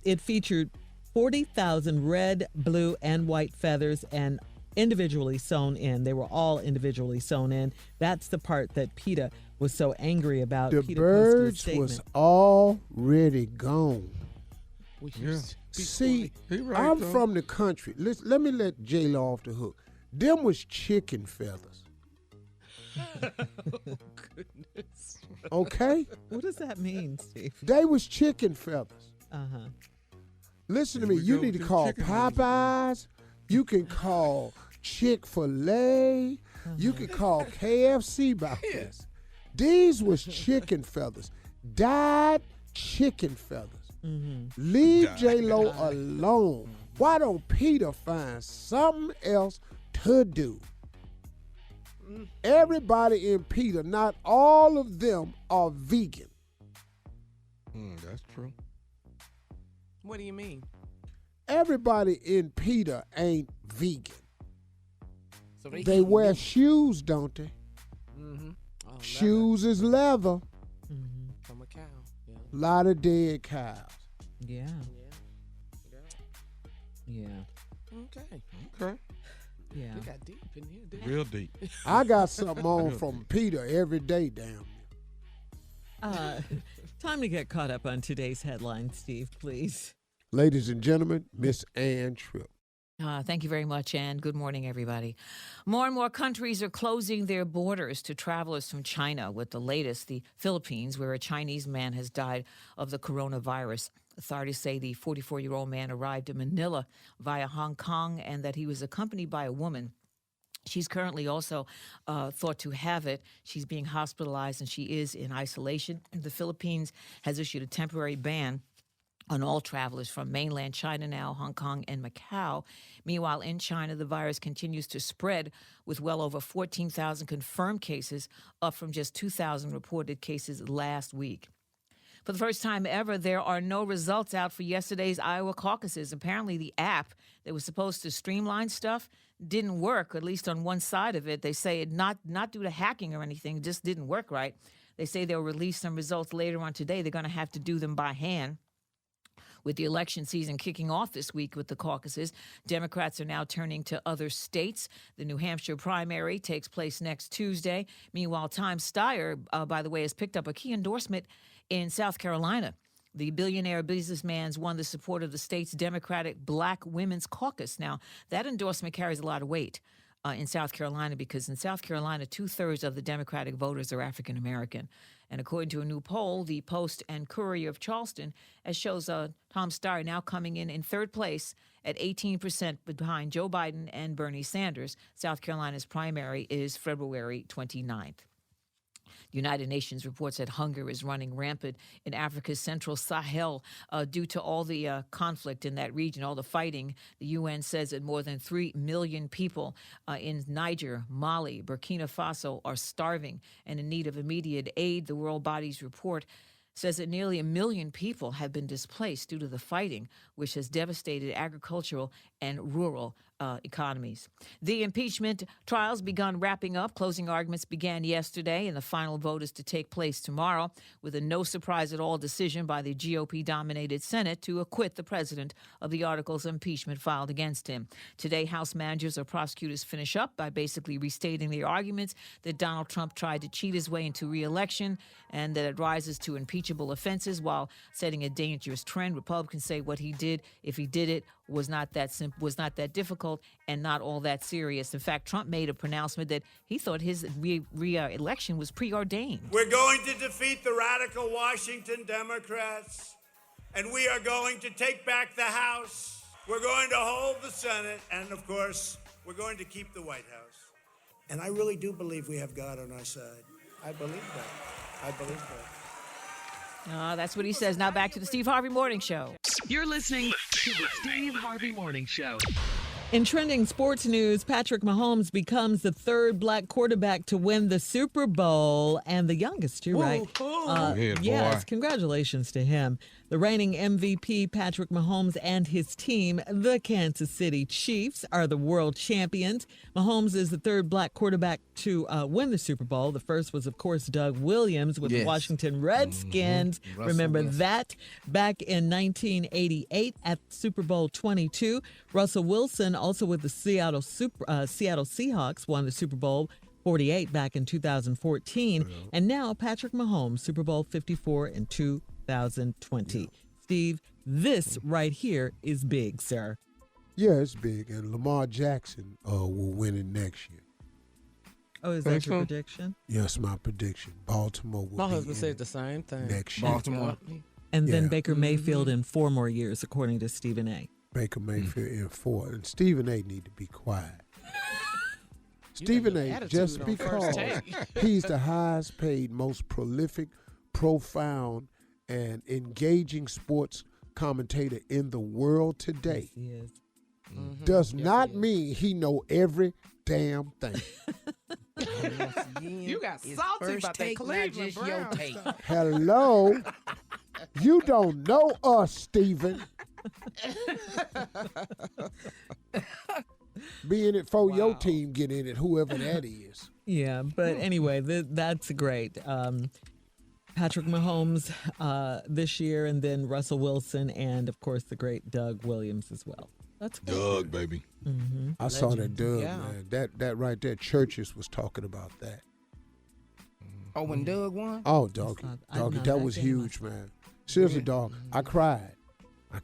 [SPEAKER 4] it featured 40,000 red, blue, and white feathers and individually sewn in. They were all individually sewn in. That's the part that PETA was so angry about.
[SPEAKER 2] The
[SPEAKER 4] PETA
[SPEAKER 2] birds
[SPEAKER 4] posted a
[SPEAKER 2] was
[SPEAKER 4] statement.
[SPEAKER 2] already gone.
[SPEAKER 9] Yeah.
[SPEAKER 2] See,
[SPEAKER 9] He right,
[SPEAKER 2] I'm
[SPEAKER 9] though.
[SPEAKER 2] from the country. Let me let J-Lo off the hook. Them was chicken feathers.
[SPEAKER 7] Goodness.
[SPEAKER 2] Okay?
[SPEAKER 4] What does that mean, Steve?
[SPEAKER 2] They was chicken feathers.
[SPEAKER 4] Uh-huh.
[SPEAKER 2] Listen to
[SPEAKER 9] Here
[SPEAKER 2] me.
[SPEAKER 9] we
[SPEAKER 2] You
[SPEAKER 9] go
[SPEAKER 2] need to
[SPEAKER 9] with
[SPEAKER 2] call
[SPEAKER 9] chicken
[SPEAKER 2] Popeyes. You can call Chick-fil-A. You can call KFC about this. These was chicken feathers. Dyed chicken feathers. Leave J-Lo alone. Why don't PETA find something else to do? Everybody in PETA, not all of them are vegan.
[SPEAKER 9] That's true.
[SPEAKER 7] What do you mean?
[SPEAKER 2] Everybody in PETA ain't vegan.
[SPEAKER 7] So
[SPEAKER 2] They wear shoes, don't they?
[SPEAKER 7] Mm-hmm. Oh,
[SPEAKER 2] Shoes is leather.
[SPEAKER 7] from a cow. Yeah.
[SPEAKER 2] A lot of dead cows.
[SPEAKER 4] Yeah. Yeah.
[SPEAKER 7] Okay.
[SPEAKER 9] Okay.
[SPEAKER 4] Yeah.
[SPEAKER 7] We got deep in here, didn't we?
[SPEAKER 9] Real deep.
[SPEAKER 2] I got something on from PETA every day, damn near.
[SPEAKER 4] Time to get caught up on today's headlines, Steve, please.
[SPEAKER 2] Ladies and gentlemen, Miss Ann Tripp.
[SPEAKER 12] Thank you very much, and good morning, everybody. More and more countries are closing their borders to travelers from China, with the latest, the Philippines, where a Chinese man has died of the coronavirus. Authorities say the 44-year-old man arrived in Manila via Hong Kong and that he was accompanied by a woman. She's currently also thought to have it. She's being hospitalized and she is in isolation. The Philippines has issued a temporary ban on all travelers from mainland China now, Hong Kong, and Macau. Meanwhile, in China, the virus continues to spread with well over 14,000 confirmed cases, up from just 2,000 reported cases last week. For the first time ever, there are no results out for yesterday's Iowa caucuses. Apparently, the app that was supposed to streamline stuff didn't work, at least on one side of it. They say it not due to hacking or anything, it just didn't work right. They say they'll release some results later on today. They're going to have to do them by hand. With the election season kicking off this week with the caucuses, Democrats are now turning to other states. The New Hampshire primary takes place next Tuesday. Meanwhile, Tom Steyer, by the way, has picked up a key endorsement in South Carolina. The billionaire businessman's won the support of the state's Democratic Black Women's Caucus. Now, that endorsement carries a lot of weight in South Carolina because in South Carolina, 2/3 of the Democratic voters are African American. And according to a new poll, the Post and Courier of Charleston, as shows Tom Steyer now coming in third place at 18% behind Joe Biden and Bernie Sanders. South Carolina's primary is February 29th. United Nations reports that hunger is running rampant in Africa's central Sahel due to all the conflict in that region, all the fighting. The UN says that more than 3 million people in Niger, Mali, Burkina Faso are starving and in need of immediate aid. The world body's report says that nearly 1 million people have been displaced due to the fighting, which has devastated agricultural and rural economies. The impeachment trials begun wrapping up. Closing arguments began yesterday, and the final vote is to take place tomorrow, with a no surprise at all decision by the GOP-dominated Senate to acquit the president of the articles of impeachment filed against him. Today, House managers or prosecutors finish up by basically restating their arguments that Donald Trump tried to cheat his way into re-election and that it rises to impeachable offenses while setting a dangerous trend. Republicans say what he did, if he did it, was not that difficult and not all that serious. In fact, Trump made a pronouncement that he thought his re-election was preordained.
[SPEAKER 13] We're going to defeat the radical Washington Democrats, and we are going to take back the House. We're going to hold the Senate, and of course, we're going to keep the White House.
[SPEAKER 6] And I really do believe we have God on our side. I believe that. I believe that.
[SPEAKER 12] That's what he says. Now back to the Steve Harvey Morning Show.
[SPEAKER 3] You're listening to the Steve Harvey Morning Show.
[SPEAKER 4] In trending sports news, Patrick Mahomes becomes the third black quarterback to win the Super Bowl and the youngest, too, right? Yes, congratulations to him. The reigning MVP, Patrick Mahomes, and his team, the Kansas City Chiefs, are the world champions. Mahomes is the third black quarterback to win the Super Bowl. The first was, of course, Doug Williams with the Washington Redskins. Remember that? Back in 1988 at Super Bowl 22. Russell Wilson, also with the Seattle Seahawks, won the Super Bowl 48 back in 2014. And now Patrick Mahomes, Super Bowl 54 in 2020. Steve, this right here is big, sir.
[SPEAKER 2] Yeah, it's big. And Lamar Jackson will win it next year.
[SPEAKER 4] Oh, is that your prediction?
[SPEAKER 2] Yes, my prediction. Baltimore will
[SPEAKER 7] My
[SPEAKER 2] be
[SPEAKER 7] husband
[SPEAKER 2] in
[SPEAKER 7] said the same thing.
[SPEAKER 2] next year.
[SPEAKER 5] Baltimore.
[SPEAKER 4] And then Baker Mayfield in 4 more years, according to Stephen A.
[SPEAKER 2] Baker Mayfield in 4. And Stephen A. need to be quiet. Stephen A., just because he's the highest paid, most prolific, profound, and engaging sports commentator in the world today,
[SPEAKER 4] Yes, he is.
[SPEAKER 2] does not mean he know every damn thing.
[SPEAKER 7] You got salty about that Cleveland Browns stuff.
[SPEAKER 2] Hello? You don't know us, Stephen. Be in it for your team, get in it, whoever that is.
[SPEAKER 4] Yeah, but anyway, that's great. Patrick Mahomes this year, and then Russell Wilson, and of course the great Doug Williams as well. That's good.
[SPEAKER 9] Doug, baby.
[SPEAKER 4] Mm-hmm.
[SPEAKER 2] I saw that Doug, man. That right there, Churches was talking about that.
[SPEAKER 5] Oh, when Doug won?
[SPEAKER 2] Oh, doggy, that was huge, man. Seriously, dog, I cried.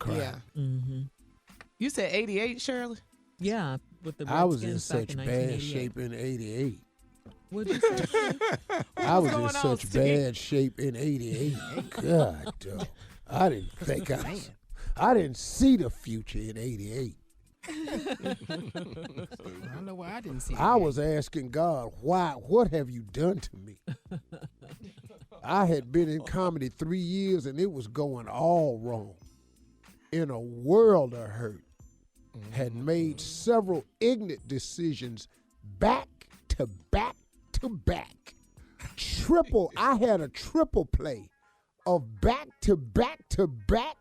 [SPEAKER 7] Yeah.
[SPEAKER 4] Mm-hmm.
[SPEAKER 7] You said 88, Shirley?
[SPEAKER 4] Yeah, with the Redskins
[SPEAKER 2] I was in
[SPEAKER 4] back
[SPEAKER 2] such
[SPEAKER 4] in
[SPEAKER 2] bad
[SPEAKER 4] 1988.
[SPEAKER 2] shape in '88.
[SPEAKER 4] What'd you say?
[SPEAKER 2] I was in such bad shape in '88. God, dog. I didn't think I didn't see the future in '88.
[SPEAKER 5] I don't know why I didn't see it.
[SPEAKER 2] I was asking God, why? What have you done to me? I had been in comedy 3 years and it was going all wrong. In a world of hurt. Had made several ignorant decisions back to back to back. I had a triple play of back to back to back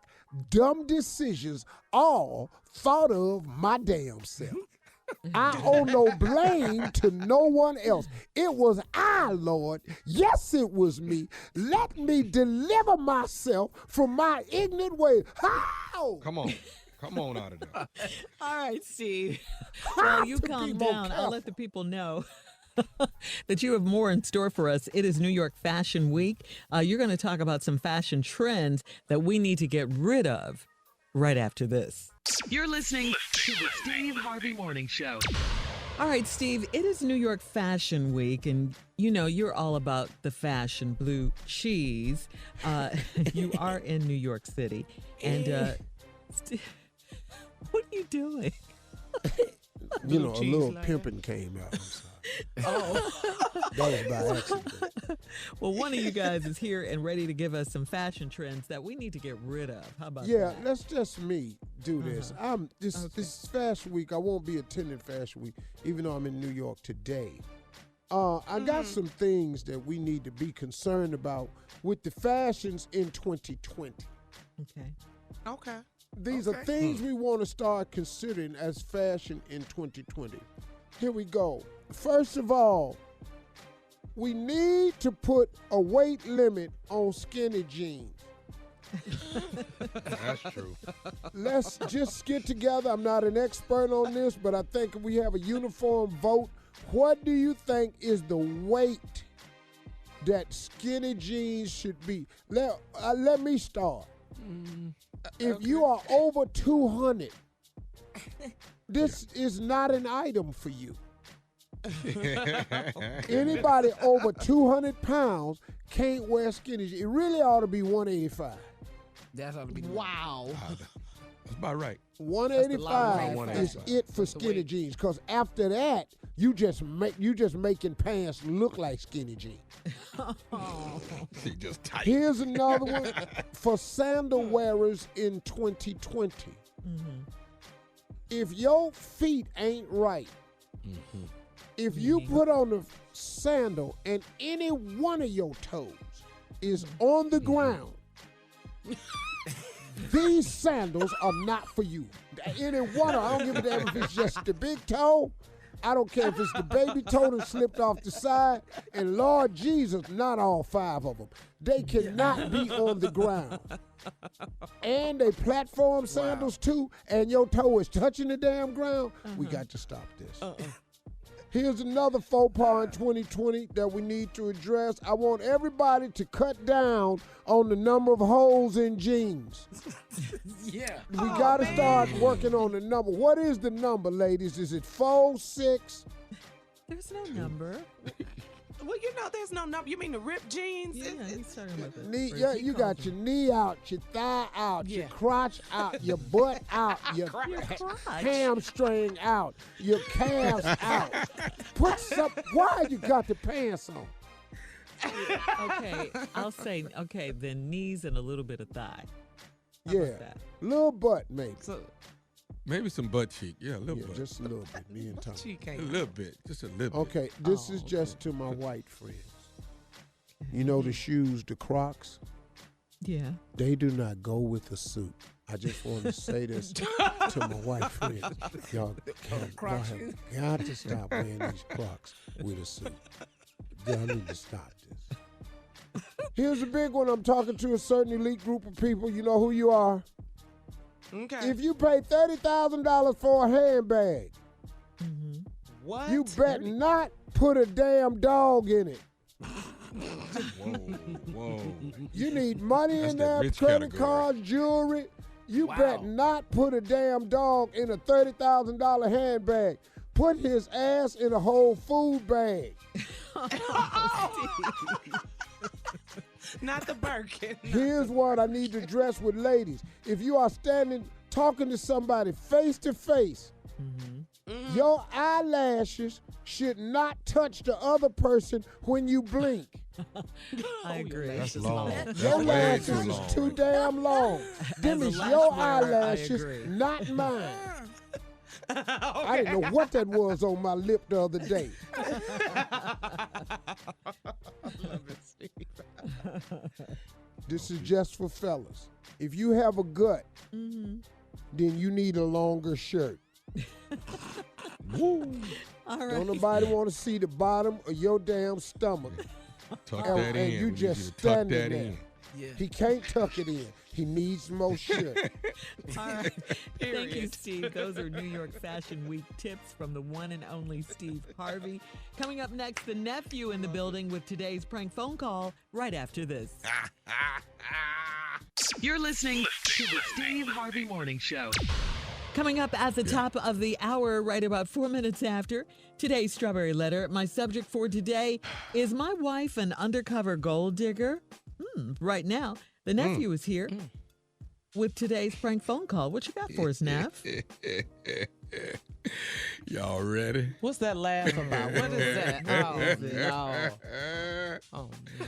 [SPEAKER 2] dumb decisions, all thought of my damn self. I owe no blame to no one else. It was I, Lord. Yes, it was me. Let me deliver myself from my ignorant ways. How?
[SPEAKER 9] Come on out of there.
[SPEAKER 4] All right, Steve. Well, you calm down. I'll let the people know that you have more in store for us. It is New York Fashion Week. You're going to talk about some fashion trends that we need to get rid of right after this.
[SPEAKER 3] You're listening to the Steve Harvey Morning Show.
[SPEAKER 4] All right, Steve, it is New York Fashion Week, and you know you're all about the fashion blue cheese. You are in New York City. And what are you doing?
[SPEAKER 2] You know, a little pimping came out. I'm sorry.
[SPEAKER 4] Oh.
[SPEAKER 2] That was by accident.
[SPEAKER 4] Well, one of you guys is here and ready to give us some fashion trends that we need to get rid of. How about
[SPEAKER 2] Yeah,
[SPEAKER 4] that?
[SPEAKER 2] let's just me do this. This Fashion Week, I won't be attending Fashion Week, even though I'm in New York today. I got some things that we need to be concerned about with the fashions in 2020.
[SPEAKER 4] Okay.
[SPEAKER 5] Okay.
[SPEAKER 2] These are things we want to start considering as fashion in 2020. Here we go. First of all, we need to put a weight limit on skinny jeans.
[SPEAKER 9] That's true.
[SPEAKER 2] Let's just get together. I'm not an expert on this, but I think if we have a uniform vote, what do you think is the weight that skinny jeans should be? Let me start. If you are over 200, this is not an item for you. Anybody over 200 pounds can't wear skinny jeans. It really ought to be 185.
[SPEAKER 7] That ought to be
[SPEAKER 5] Wow.
[SPEAKER 9] That's about right.
[SPEAKER 2] 185 is it for skinny jeans. Because after that, you just making pants look like skinny jeans.
[SPEAKER 9] She just tight.
[SPEAKER 2] Here's another one for sandal wearers in 2020. If your feet ain't right, if you put on a sandal and any one of your toes is on the ground, these sandals are not for you. Any one of them, I don't give a damn if it's just the big toe. I don't care if it's the baby toe that slipped off the side. And Lord Jesus, not all 5 of them. They cannot be on the ground. And they platform sandals too, and your toe is touching the damn ground. We got to stop this. Here's another faux pas in 2020 that we need to address. I want everybody to cut down on the number of holes in jeans.
[SPEAKER 7] Yeah.
[SPEAKER 2] We got to start working on the number. What is the number, ladies? Is it 4, 6?
[SPEAKER 4] There's no number.
[SPEAKER 5] Well, there's no number. You mean the ripped jeans?
[SPEAKER 4] Yeah, he's talking about that.
[SPEAKER 2] Knee, you got your knee out, your thigh out, your crotch out, your butt out, your hamstring out, your calves out. Why you got the pants on?
[SPEAKER 4] Okay, I'll say, the knees and a little bit of thigh. How
[SPEAKER 2] Yeah,
[SPEAKER 4] about that?
[SPEAKER 2] little butt maybe.
[SPEAKER 9] Maybe some butt cheek. Yeah, a little bit.
[SPEAKER 2] Just a little bit. Me and Tom.
[SPEAKER 9] A little bit. Just a little bit.
[SPEAKER 2] Okay, this is just to my white friends. You know the shoes, the Crocs?
[SPEAKER 4] Yeah.
[SPEAKER 2] They do not go with a suit. I just want to say this to my white friends. Y'all have got to stop wearing these Crocs with a suit. Y'all need to stop this. Here's a big one. I'm talking to a certain elite group of people. You know who you are.
[SPEAKER 5] Okay.
[SPEAKER 2] If you pay $30,000 for a handbag,
[SPEAKER 5] What?
[SPEAKER 2] you better not put a damn dog in it.
[SPEAKER 9] Whoa.
[SPEAKER 2] You need money
[SPEAKER 9] That's
[SPEAKER 2] in
[SPEAKER 9] that
[SPEAKER 2] there,
[SPEAKER 9] rich
[SPEAKER 2] credit
[SPEAKER 9] category.
[SPEAKER 2] cards, jewelry. You better not put a damn dog in a $30,000 handbag. Put his ass in a Whole Food bag.
[SPEAKER 5] Not the Birkin.
[SPEAKER 2] Here's what I need to address with ladies. If you are talking to somebody face to face, your eyelashes should not touch the other person when you blink.
[SPEAKER 4] I agree.
[SPEAKER 9] That's long.
[SPEAKER 2] Your
[SPEAKER 9] That's way
[SPEAKER 2] lashes
[SPEAKER 9] too
[SPEAKER 2] is
[SPEAKER 9] long.
[SPEAKER 2] too damn long. Them
[SPEAKER 4] As a
[SPEAKER 2] is
[SPEAKER 4] lash
[SPEAKER 2] your
[SPEAKER 4] wearer, I
[SPEAKER 2] eyelashes,
[SPEAKER 4] agree.
[SPEAKER 2] not mine. I didn't know what that was on my lip the other day. This is just for fellas. If you have a gut, then you need a longer shirt. Woo.
[SPEAKER 4] All right.
[SPEAKER 2] Don't nobody want to see the bottom of your damn stomach.
[SPEAKER 9] Tuck
[SPEAKER 2] And-
[SPEAKER 9] that in.
[SPEAKER 2] and you
[SPEAKER 9] We need
[SPEAKER 2] just
[SPEAKER 9] to tuck
[SPEAKER 2] standing
[SPEAKER 9] that
[SPEAKER 2] there.
[SPEAKER 9] in.
[SPEAKER 7] Yeah.
[SPEAKER 2] He can't tuck it in. He needs more shirt.
[SPEAKER 4] All right. Thank you, Steve. Those are New York Fashion Week tips from the one and only Steve Harvey. Coming up next, the nephew in the building with today's prank phone call right after this.
[SPEAKER 3] You're listening to the Steve Harvey Morning Show.
[SPEAKER 4] Coming up at the top of the hour, right about 4 minutes after, today's Strawberry Letter. My subject for today is my wife an undercover gold digger? Right now, the nephew is here with today's prank phone call. What you got for us, Neff?
[SPEAKER 9] Y'all ready?
[SPEAKER 7] What's that laugh about? What is that? Oh, no. Oh, no.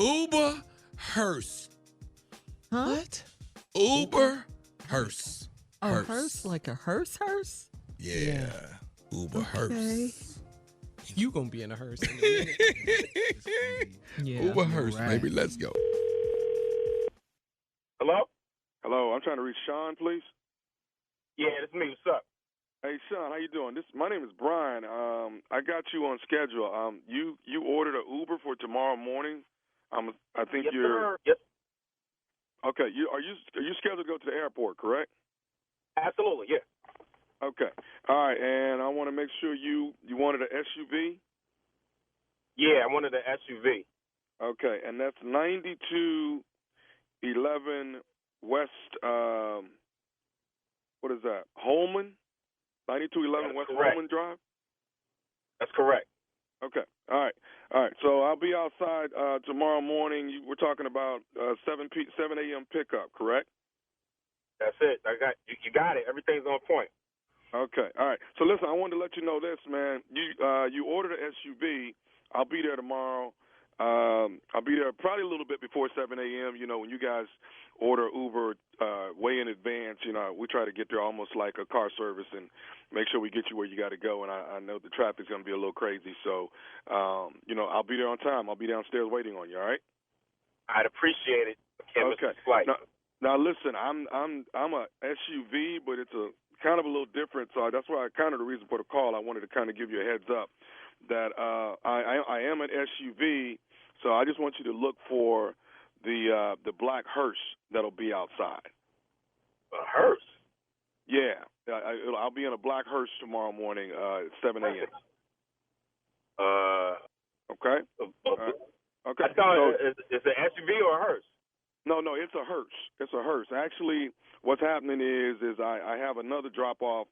[SPEAKER 9] Uber hearse.
[SPEAKER 4] Huh?
[SPEAKER 7] What?
[SPEAKER 9] Uber hearse.
[SPEAKER 4] A hearse? Like a hearse?
[SPEAKER 9] Yeah. Uber hearse.
[SPEAKER 7] You gonna be in a hearse in a minute.
[SPEAKER 4] Yeah.
[SPEAKER 9] Uber hearse,
[SPEAKER 2] Right.
[SPEAKER 9] baby. Let's go.
[SPEAKER 11] Hello?
[SPEAKER 10] Hello, I'm trying to reach Sean, please.
[SPEAKER 11] Yeah, that's me. What's up?
[SPEAKER 10] Hey, Sean, how you doing? My name is Brian. I got you on schedule. You ordered an Uber for tomorrow morning. I think
[SPEAKER 11] yes,
[SPEAKER 10] you're.
[SPEAKER 11] Sir. Yes.
[SPEAKER 10] Okay. Are you scheduled to go to the airport? Correct.
[SPEAKER 11] Absolutely. Yeah.
[SPEAKER 10] Okay. All right. And I want to make sure you wanted an SUV.
[SPEAKER 11] Yeah, I wanted an SUV.
[SPEAKER 10] Okay, and that's 9211 West. What is that? Holman. 9211
[SPEAKER 11] That's
[SPEAKER 10] West
[SPEAKER 11] correct.
[SPEAKER 10] Holman Drive.
[SPEAKER 11] That's correct.
[SPEAKER 10] Okay. All right. So I'll be outside tomorrow morning. We're talking about 7 a.m. pickup, correct?
[SPEAKER 11] That's it. I got you. You got it. Everything's on point.
[SPEAKER 10] Okay. All right. So listen, I wanted to let you know this, man. You ordered an SUV. I'll be there tomorrow. I'll be there probably a little bit before 7 a.m. You know, when you guys order Uber way in advance, you know, we try to get there almost like a car service and make sure we get you where you got to go. And I know the traffic's going to be a little crazy. So, you know, I'll be there on time. I'll be downstairs waiting on you, all right?
[SPEAKER 11] I'd appreciate it. Can't miss
[SPEAKER 10] Okay.
[SPEAKER 11] the flight.
[SPEAKER 10] Now listen, I'm a SUV, but it's a kind of a little different. So that's why kind of the reason for the call. I wanted to kind of give you a heads up that I am an SUV. So I just want you to look for the black hearse that'll be outside.
[SPEAKER 11] A hearse?
[SPEAKER 10] Yeah, I'll be in a black hearse tomorrow morning at 7 a.m. Okay. Okay.
[SPEAKER 11] I thought it's an SUV or a hearse.
[SPEAKER 10] No, it's a hearse. It's a hearse. Actually, what's happening is I have another drop off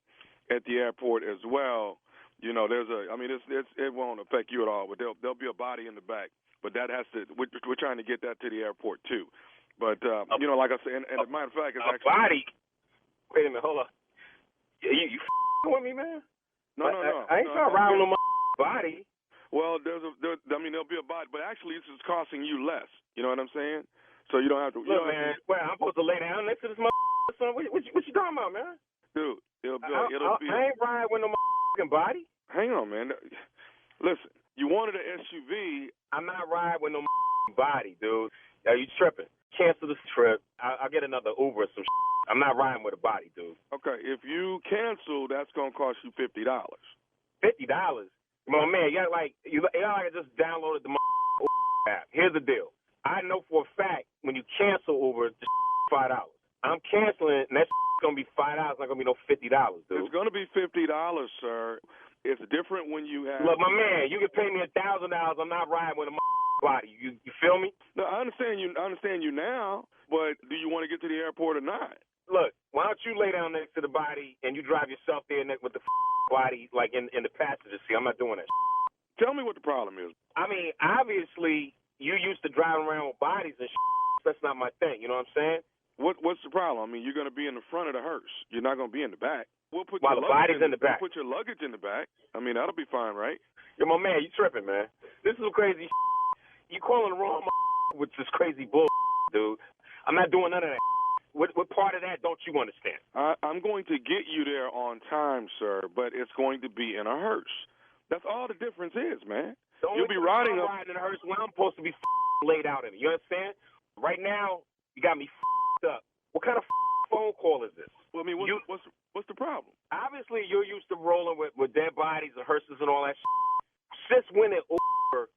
[SPEAKER 10] at the airport as well. You know, it won't affect you at all, but there'll be a body in the back. But that has to. We're trying to get that to the airport too. But you know, like I said, and as a matter of fact, it's actually
[SPEAKER 11] a body. Wait a minute, hold on. You with me, man?
[SPEAKER 10] No.
[SPEAKER 11] I ain't trying to ride on no body.
[SPEAKER 10] Well, there'll be a body, but actually, this is costing you less. You know what I'm saying? So you don't have to.
[SPEAKER 11] Look, man. Well, I'm supposed to lay down next to this son. What you talking about, man?
[SPEAKER 10] Dude, it'll be.
[SPEAKER 11] I ain't riding with no body.
[SPEAKER 10] Hang on, man. Listen, you wanted an SUV.
[SPEAKER 11] I'm not riding with no body, dude. Are you tripping? Cancel this trip. I'll get another Uber or some I'm not riding with a body, dude.
[SPEAKER 10] Okay, if you cancel, that's going to cost you $50.
[SPEAKER 11] $50? My man, y'all like I just downloaded the app. Here's the deal. I know for a fact when you cancel Uber, it's $5. I'm canceling, and that's going to be $5. It's not going to be no $50, dude.
[SPEAKER 10] It's going to be $50, sir. It's different when you have.
[SPEAKER 11] Look, my man, you can pay me $1,000. I'm not riding with a body. You feel me?
[SPEAKER 10] No, I understand you. I understand you now, but do you want to get to the airport or not?
[SPEAKER 11] Look, why don't you lay down next to the body and you drive yourself there with the body like in the passenger seat? I'm not doing that.
[SPEAKER 10] Tell me what the problem is.
[SPEAKER 11] I mean, obviously you used to driving around with bodies and that's not my thing. You know what I'm saying?
[SPEAKER 10] What's the problem? I mean, you're going to be in the front of the hearse. You're not going to be in the back. We'll put
[SPEAKER 11] While
[SPEAKER 10] your
[SPEAKER 11] the body's in the back.
[SPEAKER 10] We'll put your luggage in the back. I mean, that'll be fine, right?
[SPEAKER 11] Yo, my man, you tripping, man. This is some crazy You calling the wrong with this crazy bull, dude. I'm not doing none of that. What part of that don't you understand?
[SPEAKER 10] I'm going to get you there on time, sir, but it's going to be in a hearse. That's all the difference is, man. You'll be riding
[SPEAKER 11] in a hearse when I'm supposed to be laid out in it. You understand? Right now, you got me up. What kind of phone call is this?
[SPEAKER 10] Well, I mean, what's the problem?
[SPEAKER 11] Obviously, you're used to rolling with dead bodies and hearses and all that Since when did Uber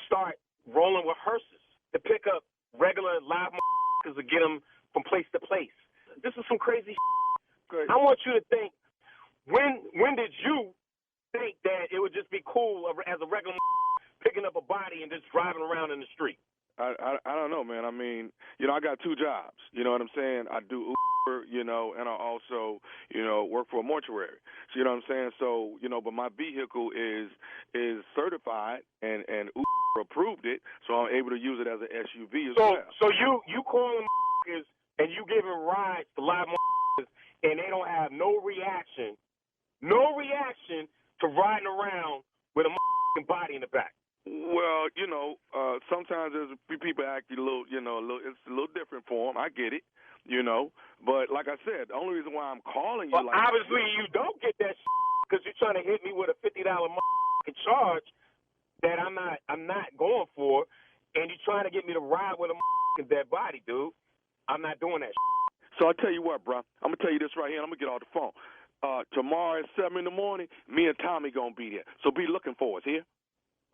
[SPEAKER 11] start rolling with hearses to pick up regular live to get them from place to place? This is some crazy
[SPEAKER 10] Good.
[SPEAKER 11] I want you to think, when did you think that it would just be cool as a regular picking up a body and just driving around in the street?
[SPEAKER 10] I don't know, man. I mean, you know, I got two jobs. You know what I'm saying? I do Uber, you know, and I also, you know, work for a mortuary. So, you know what I'm saying? So, you know, but my vehicle is certified and Uber approved it, so I'm able to use it as an SUV as well.
[SPEAKER 11] So you calling and you giving rides to live and they don't have no reaction, no reaction to riding around with a body in the back?
[SPEAKER 10] Well, sometimes there's people act a little, it's a little different for them. I get it, But like I said, the only reason why I'm calling you,
[SPEAKER 11] but obviously you don't get that because you're trying to hit me with a $50 charge that I'm not going for, and you're trying to get me to ride with a dead body, dude. I'm not doing that.
[SPEAKER 10] So I tell you what, bro. I'm gonna tell you this right here. And I'm gonna get off the phone. Tomorrow at 7 in the morning, me and Tommy gonna be there. So be looking for us here.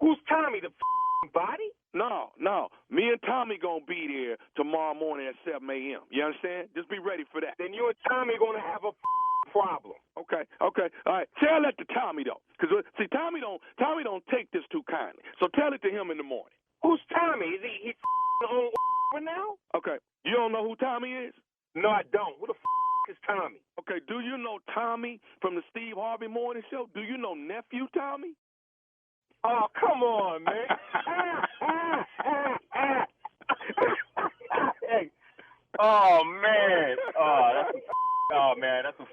[SPEAKER 11] Who's Tommy? The body?
[SPEAKER 10] No. Me and Tommy gonna be there tomorrow morning at 7 a.m. You understand? Just be ready for that.
[SPEAKER 11] Then you and Tommy gonna have a problem.
[SPEAKER 10] Okay. All right. Tell that to Tommy though, because see, Tommy don't take this too kindly. So tell it to him in the morning.
[SPEAKER 11] Who's Tommy? Is he on now?
[SPEAKER 10] Okay. You don't know who Tommy is?
[SPEAKER 11] No, I don't. Who the is Tommy?
[SPEAKER 10] Okay. Do you know Tommy from the Steve Harvey Morning Show? Do you know nephew Tommy?
[SPEAKER 11] Oh, come on, man. Hey. Oh, man. That's a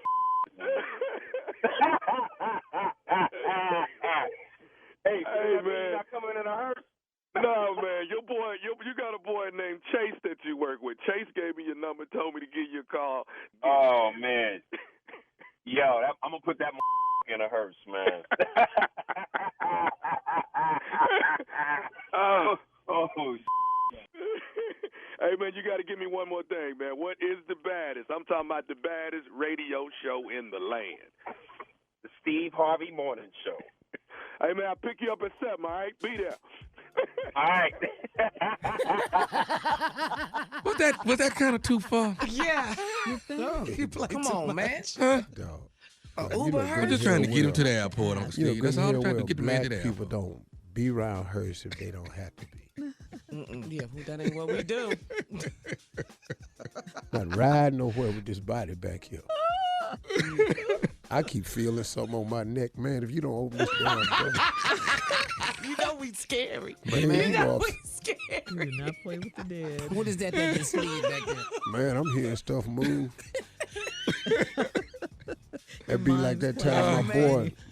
[SPEAKER 11] Hey, man. You're not coming in a hearse?
[SPEAKER 10] No, man. You got a boy named Chase that you work with. Chase gave me your number, told me to give you a call.
[SPEAKER 11] Oh, man. Yo, I'm going to put that in a hearse, man.
[SPEAKER 10] Hey, man, you got to give me one more thing, man. What is the baddest? I'm talking about the baddest radio show in the land.
[SPEAKER 11] The Steve Harvey Morning Show.
[SPEAKER 10] Hey, man, I'll pick you up at 7, all right? Be there.
[SPEAKER 11] All right.
[SPEAKER 9] Was that kind of too far?
[SPEAKER 7] Yeah. You play
[SPEAKER 5] Come
[SPEAKER 7] too
[SPEAKER 5] on,
[SPEAKER 7] much.
[SPEAKER 5] man.
[SPEAKER 9] Huh?
[SPEAKER 5] Uber
[SPEAKER 9] I'm just trying to get him to the airport, Uncle Steve. That's all I'm trying to get the man to the
[SPEAKER 2] Black people
[SPEAKER 9] airport.
[SPEAKER 2] don't be around hearse if they don't have to be.
[SPEAKER 7] Yeah, that ain't what we do.
[SPEAKER 2] Not riding nowhere with this body back here. I keep feeling something on my neck, man. If you don't open this damn door.
[SPEAKER 7] You know we scary.
[SPEAKER 2] Man,
[SPEAKER 7] You know we scary.
[SPEAKER 4] Do not play with the dead.
[SPEAKER 5] What is that that just slid back there?
[SPEAKER 2] Man, I'm hearing stuff move. That'd be like that time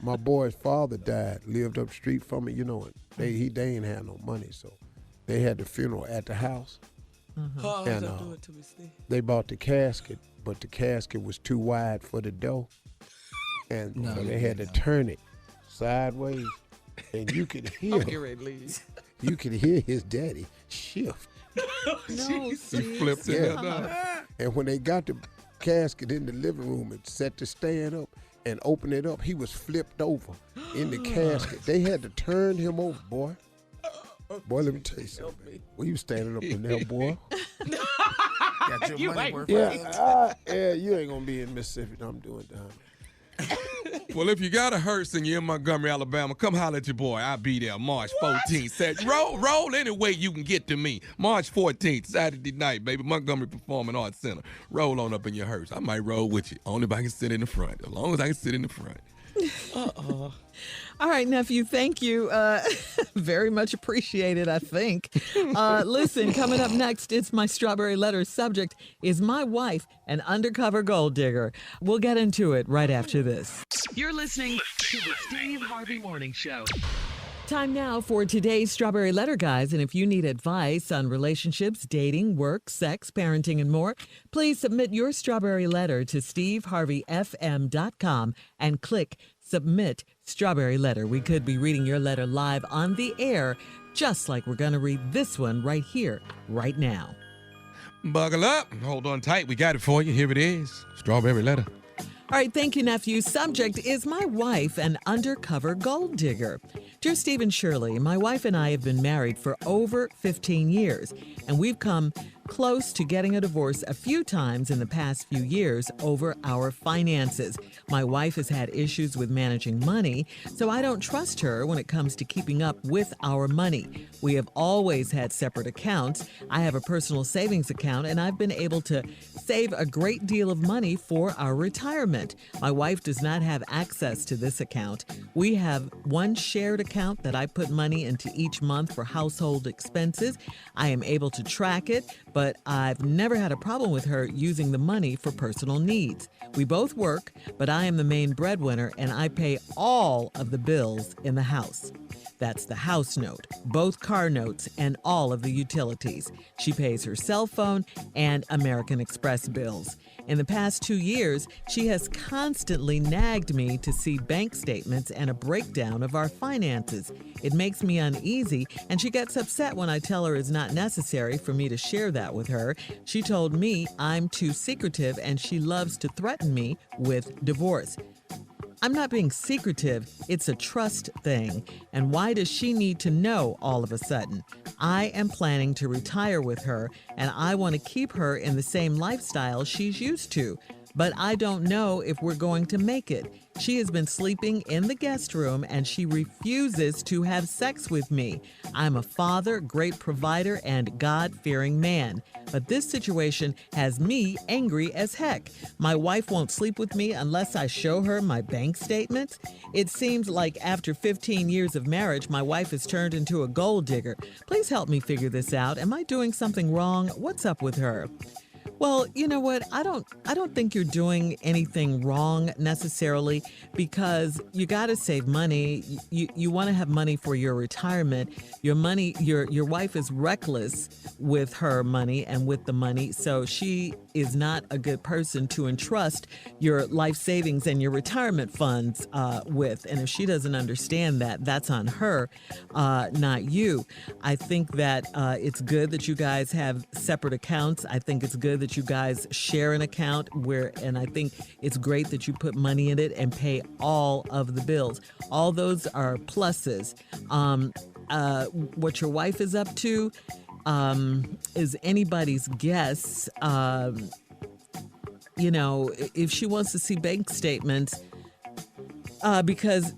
[SPEAKER 2] my boy's father died, lived up the street from me, and they ain't had no money, so they had the funeral at the house. And they bought the casket, but the casket was too wide for the door. And so they had to turn it sideways, and you could hear his daddy shift.
[SPEAKER 4] No,
[SPEAKER 9] He
[SPEAKER 4] Steve.
[SPEAKER 9] flipped it up.
[SPEAKER 2] And when they got the casket in the living room and set the stand up and opened it up, he was flipped over in the casket. They had to turn him over, boy. Boy, let me tell you something. Well, you standing up in there, boy.
[SPEAKER 5] Got your money worth.
[SPEAKER 2] Yeah, you ain't gonna be in Mississippi. I'm doing down there.
[SPEAKER 9] Well, if you got a hearse and you're in Montgomery, Alabama, come holler at your boy. I'll be there March 14th. Said, roll any way you can get to me. March 14th, Saturday night, baby. Montgomery Performing Arts Center. Roll on up in your hearse. I might roll with you. Only if I can sit in the front. As long as I can sit in the front.
[SPEAKER 4] All right, nephew, thank you. Very much appreciated, I think. Listen, coming up next, it's my Strawberry Letter. Subject is my wife, an undercover gold digger. We'll get into it right after this.
[SPEAKER 3] You're listening to the Steve Harvey Morning Show.
[SPEAKER 4] Time now for today's Strawberry Letter, guys. And if you need advice on relationships, dating, work, sex, parenting, and more, please submit your Strawberry Letter to steveharveyfm.com and click Submit Strawberry Letter. We could be reading your letter live on the air, just like we're going to read this one right here, right now.
[SPEAKER 9] Buckle up. Hold on tight. We got it for you. Here it is. Strawberry Letter.
[SPEAKER 4] All right, thank you, nephew. Subject is my wife, an undercover gold digger. Dear Steve and Shirley, my wife and I have been married for over 15 years, and we've come close to getting a divorce a few times in the past few years over our finances. My wife has had issues with managing money, so I don't trust her when it comes to keeping up with our money. We have always had separate accounts. I have a personal savings account, and I've been able to save a great deal of money for our retirement. My wife does not have access to this account. We have one shared account that I put money into each month for household expenses. I am able to track it, but I've never had a problem with her using the money for personal needs. We both work, but I am the main breadwinner and I pay all of the bills in the house. That's the house note, both car notes, and all of the utilities. She pays her cell phone and American Express bills. In the past 2 years, she has constantly nagged me to see bank statements and a breakdown of our finances. It makes me uneasy, and she gets upset when I tell her it's not necessary for me to share that with her. She told me I'm too secretive, and she loves to threaten me with divorce. I'm not being secretive, it's a trust thing. And why does she need to know all of a sudden? I am planning to retire with her, and I want to keep her in the same lifestyle she's used to. But I don't know if we're going to make it. She has been sleeping in the guest room and she refuses to have sex with me. I'm a father, great provider, and God-fearing man. But this situation has me angry as heck. My wife won't sleep with me unless I show her my bank statements. It seems like after 15 years of marriage, my wife has turned into a gold digger. Please help me figure this out. Am I doing something wrong? What's up with her? Well, you know what? I don't think you're doing anything wrong necessarily, because you got to save money. You want to have money for your retirement. Your wife is reckless with her money and with the money, so she is not a good person to entrust your life savings and your retirement funds with. And if she doesn't understand that, that's on her, not you. I think that it's good that you guys have separate accounts. I think it's good that you guys share an account and I think it's great that you put money in it and pay all of the bills. All those are pluses. What your wife is up to is anybody's guess. If she wants to see bank statements, because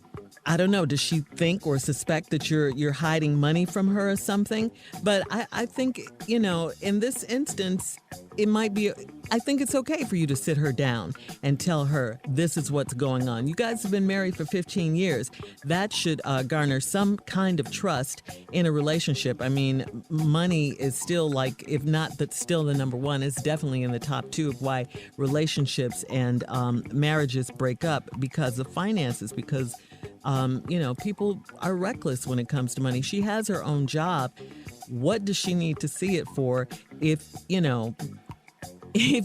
[SPEAKER 4] I don't know, does she think or suspect that you're hiding money from her or something? But I think, in this instance, I think it's okay for you to sit her down and tell her this is what's going on. You guys have been married for 15 years. That should garner some kind of trust in a relationship. I mean, money is still if not that's still the number one, it's definitely in the top two of why relationships and marriages break up, because of finances, because people are reckless when it comes to money. She has her own job. What does she need to see it for if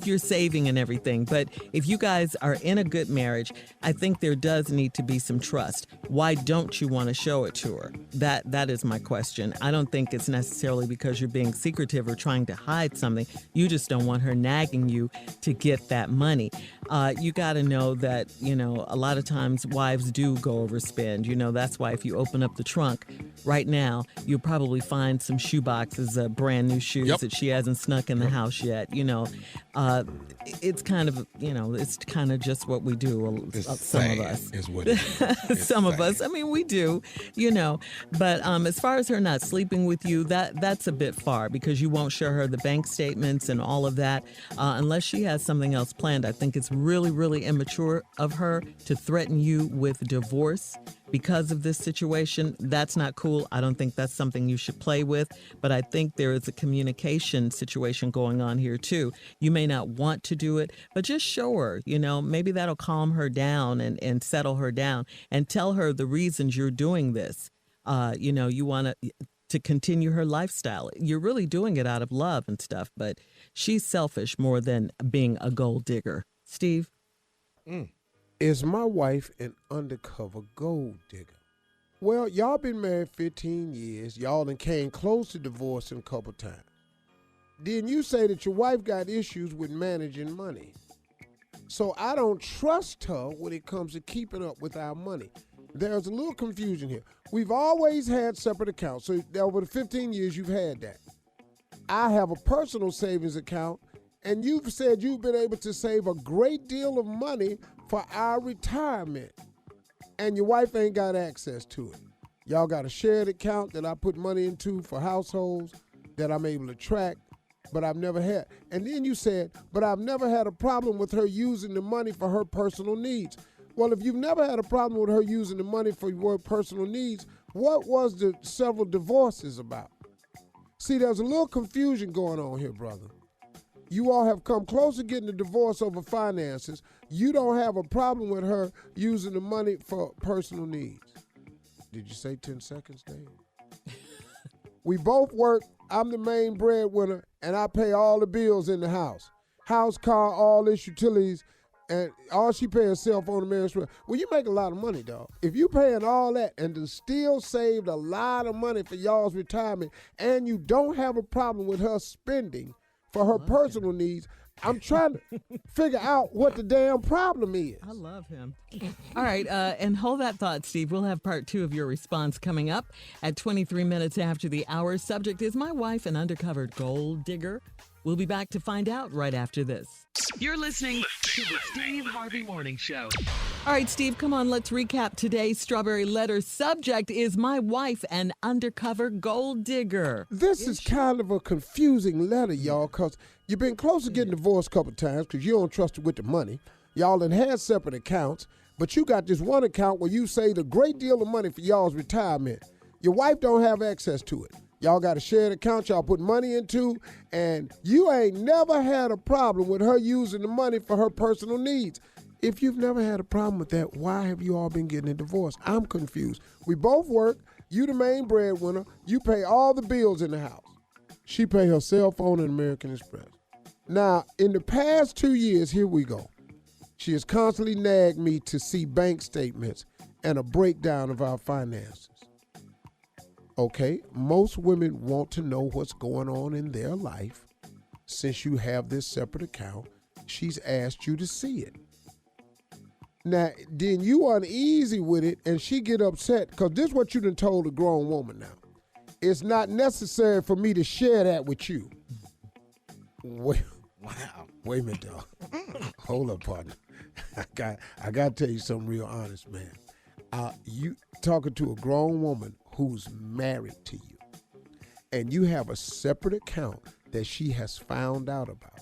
[SPEAKER 4] you're saving and everything? But if you guys are in a good marriage, I think there does need to be some trust. Why don't you want to show it to her? That is my question. I don't think it's necessarily because you're being secretive or trying to hide something. You just don't want her nagging you to get that money. You got to know that, a lot of times wives do go overspend. That's why if you open up the trunk right now, you'll probably find some shoe boxes of brand new shoes that she hasn't snuck in the house yet. It's kind of just what we do. Some of us
[SPEAKER 9] is what it is.
[SPEAKER 4] Some of us. I mean, we do, But as far as her not sleeping with you, that's a bit far, because you won't show her the bank statements and all of that unless she has something else planned. I think it's really, really immature of her to threaten you with divorce because of this situation. That's not cool. I don't think that's something you should play with, but I think there is a communication situation going on here too. You may not want to do it, but just show her, maybe that'll calm her down and settle her down, and tell her the reasons you're doing this. You want to continue her lifestyle. You're really doing it out of love and stuff, but she's selfish more than being a gold digger. Steve?
[SPEAKER 2] Is my wife an undercover gold digger? Well, y'all been married 15 years. Y'all done came close to divorcing a couple times. Didn't you say that your wife got issues with managing money? So I don't trust her when it comes to keeping up with our money. There's a little confusion here. We've always had separate accounts. So over the 15 years, you've had that. I have a personal savings account, and you've said you've been able to save a great deal of money for our retirement, and your wife ain't got access to it. Y'all got a shared account that I put money into for households that I'm able to track, but I've never had. And then you said, but I've never had a problem with her using the money for her personal needs. Well, if you've never had a problem with her using the money for your personal needs, what was the several divorces about? See, there's a little confusion going on here, brother. You all have come close to getting a divorce over finances. You don't have a problem with her using the money for personal needs. Did you say 10 seconds, Dave? We both work. I'm the main breadwinner, and I pay all the bills in the house. House, car, all this utilities, and all she pays is cell phone and marriage. Well, you make a lot of money, dog. If you paying all that and then still saved a lot of money for y'all's retirement, and you don't have a problem with her spending for her personal needs, I'm trying to figure out what the damn problem is.
[SPEAKER 4] I love him. All right, and hold that thought, Steve. We'll have part 2 of your response coming up at 23 minutes after the hour. Subject is my wife an undercover gold digger? We'll be back to find out right after this.
[SPEAKER 3] You're listening to the Steve Harvey Morning Show.
[SPEAKER 4] All right, Steve, come on. Let's recap today's Strawberry Letter. Subject is my wife an undercover gold digger.
[SPEAKER 2] This is kind of a confusing letter, y'all, because you've been close to getting divorced a couple times because you don't trust her with the money. Y'all done had separate accounts, but you got this one account where you saved a great deal of money for y'all's retirement. Your wife don't have access to it. Y'all got a shared account y'all put money into, and you ain't never had a problem with her using the money for her personal needs. If you've never had a problem with that, why have you all been getting a divorce? I'm confused. We both work. You the main breadwinner. You pay all the bills in the house. She pay her cell phone and American Express. Now, in the past 2 years, here we go. She has constantly nagged me to see bank statements and a breakdown of our finances. Okay, most women want to know what's going on in their life. Since you have this separate account, she's asked you to see it. Now, then you uneasy with it, and she get upset, because this is what you done told a grown woman now. It's not necessary for me to share that with you. Wait a minute, dog. Hold up, partner. I got to tell you something real honest, man. You talking to a grown woman who's married to you, and you have a separate account that she has found out about,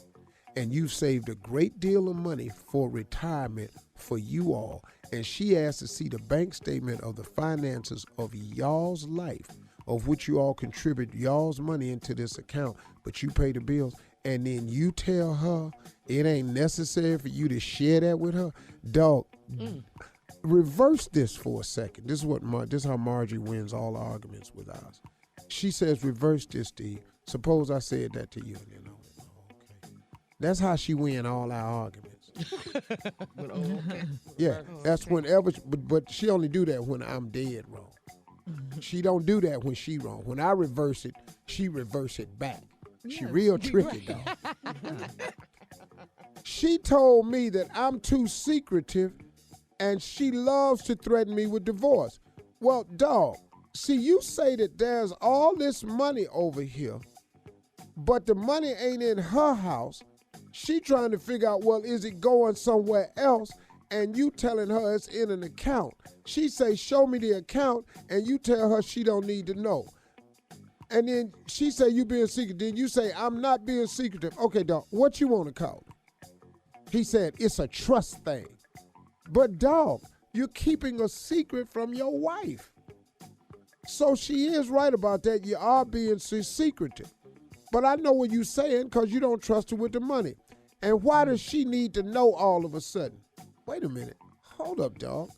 [SPEAKER 2] and you've saved a great deal of money for retirement for you all, and she asked to see the bank statement of the finances of y'all's life, of which you all contribute y'all's money into this account, but you pay the bills, and then you tell her it ain't necessary for you to share that with her. Dog, reverse this for a second. This is how Margie wins all arguments with us. She says, reverse this, Steve. Suppose I said that to you. And then, okay. That's how she win all our arguments. Yeah, that's whenever, but she only do that when I'm dead wrong. She don't do that when she wrong. When I reverse it, she reverse it back. She real tricky, dog. She told me that I'm too secretive, and she loves to threaten me with divorce. Well, dog, see, you say that there's all this money over here, but the money ain't in her house. She trying to figure out, well, is it going somewhere else? And you telling her it's in an account. She say, show me the account, and you tell her she don't need to know. And then she say, you being secretive. Then you say, I'm not being secretive. Okay, dog, what you want to call it? He said, it's a trust thing. But dog, you're keeping a secret from your wife. So she is right about that. You are being secretive. But I know what you're saying because you don't trust her with the money. And why does she need to know all of a sudden? Wait a minute. Hold up, dog.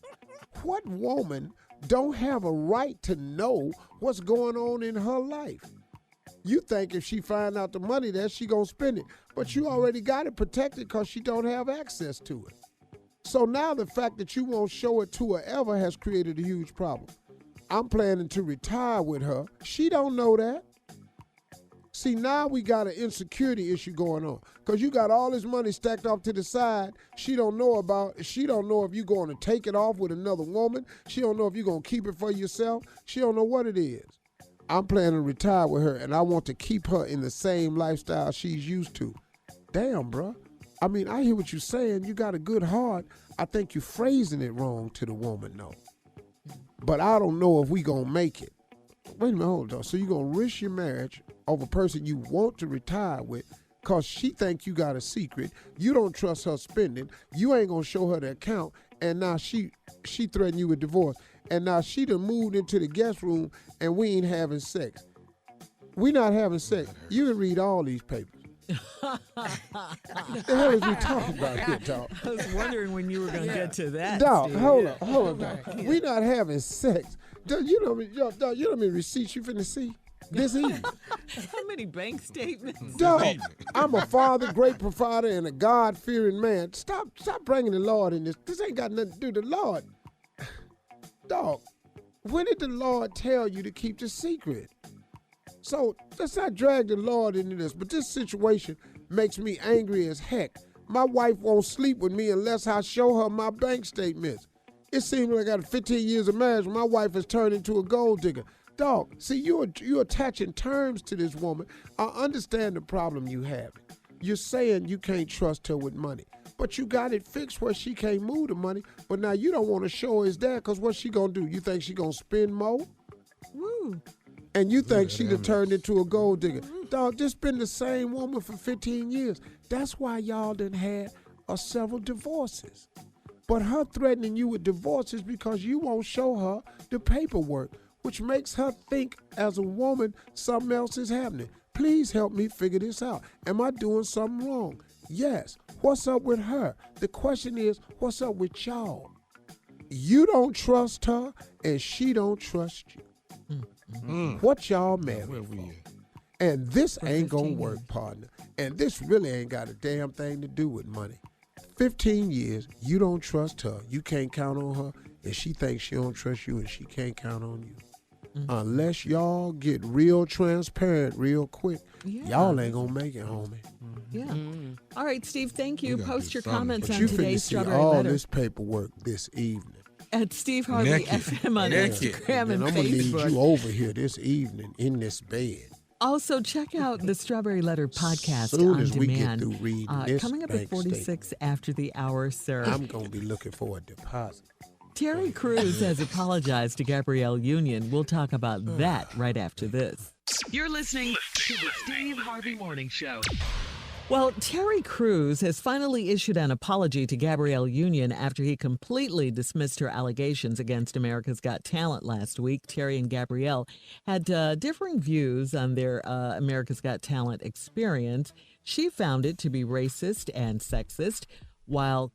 [SPEAKER 2] What woman don't have a right to know what's going on in her life? You think if she find out the money there, she gonna spend it. But you already got it protected because she don't have access to it. So now the fact that you won't show it to her ever has created a huge problem. I'm planning to retire with her. She don't know that. See, now we got an insecurity issue going on because you got all this money stacked off to the side. She don't know if you're going to take it off with another woman. She don't know if you're going to keep it for yourself. She don't know what it is. I'm planning to retire with her, and I want to keep her in the same lifestyle she's used to. Damn, bro. I mean, I hear what you're saying. You got a good heart. I think you're phrasing it wrong to the woman, though. But I don't know if we going to make it. Wait a minute, hold on. So you're going to risk your marriage of a person you want to retire with because she think you got a secret. You don't trust her spending. You ain't going to show her the account. And now she threatened you with divorce. And now she done moved into the guest room and we ain't having sex. We not having sex. You can read all these papers. What the hell is we talking about here, dog?
[SPEAKER 4] I was wondering when you were going to get to that.
[SPEAKER 2] Dog,
[SPEAKER 4] Steve.
[SPEAKER 2] hold on, dog. We not having sex. Dog, you know how many receipts you finna see this evening?
[SPEAKER 4] How many bank statements?
[SPEAKER 2] Dog, I'm a father, great provider, and a God-fearing man. Stop bringing the Lord in this. This ain't got nothing to do with the Lord. Dog, when did the Lord tell you to keep the secret? So let's not drag the Lord into this, but this situation makes me angry as heck. My wife won't sleep with me unless I show her my bank statements. It seems like I got 15 years of marriage, my wife has turned into a gold digger. Dog, see, you're attaching terms to this woman. I understand the problem you have. You're saying you can't trust her with money, but you got it fixed where she can't move the money, but now you don't want to show her it's there because what's she going to do? You think she going to spend more?
[SPEAKER 4] Woo.
[SPEAKER 2] And you think she'd have turned into a gold digger. Dog, just been the same woman for 15 years. That's why y'all done had several divorces. But her threatening you with divorce is because you won't show her the paperwork, which makes her think as a woman something else is happening. Please help me figure this out. Am I doing something wrong? Yes. What's up with her? The question is, what's up with y'all? You don't trust her, and she don't trust you. What y'all married for? And this ain't gonna work, partner. And this really ain't got a damn thing to do with money. 15 years, you don't trust her. You can't count on her, and she thinks she don't trust you, and she can't count on you. Unless y'all get real transparent real quick, y'all ain't gonna make it, homie.
[SPEAKER 4] Yeah. All right, Steve, thank you. Post your comments
[SPEAKER 2] But
[SPEAKER 4] on
[SPEAKER 2] you
[SPEAKER 4] today's
[SPEAKER 2] finna see
[SPEAKER 4] Strawberry
[SPEAKER 2] all
[SPEAKER 4] Letter
[SPEAKER 2] this paperwork this evening.
[SPEAKER 4] at Steve Harvey FM on Instagram and
[SPEAKER 2] I'm gonna need
[SPEAKER 4] Facebook.
[SPEAKER 2] you over here this evening in this bed.
[SPEAKER 4] Also, check out the Strawberry Letter podcast
[SPEAKER 2] Soon
[SPEAKER 4] on
[SPEAKER 2] as we get
[SPEAKER 4] demand.
[SPEAKER 2] through reading this
[SPEAKER 4] Coming up at
[SPEAKER 2] bank
[SPEAKER 4] 46 after the hour, sir.
[SPEAKER 2] I'm gonna be looking for a deposit.
[SPEAKER 4] Terry Crews has apologized to Gabrielle Union. We'll talk about that right after this.
[SPEAKER 3] You're listening to the Steve Harvey Morning Show.
[SPEAKER 4] Well, Terry Crews has finally issued an apology to Gabrielle Union after he completely dismissed her allegations against America's Got Talent last week. Terry and Gabrielle had differing views on their America's Got Talent experience. She found it to be racist and sexist, all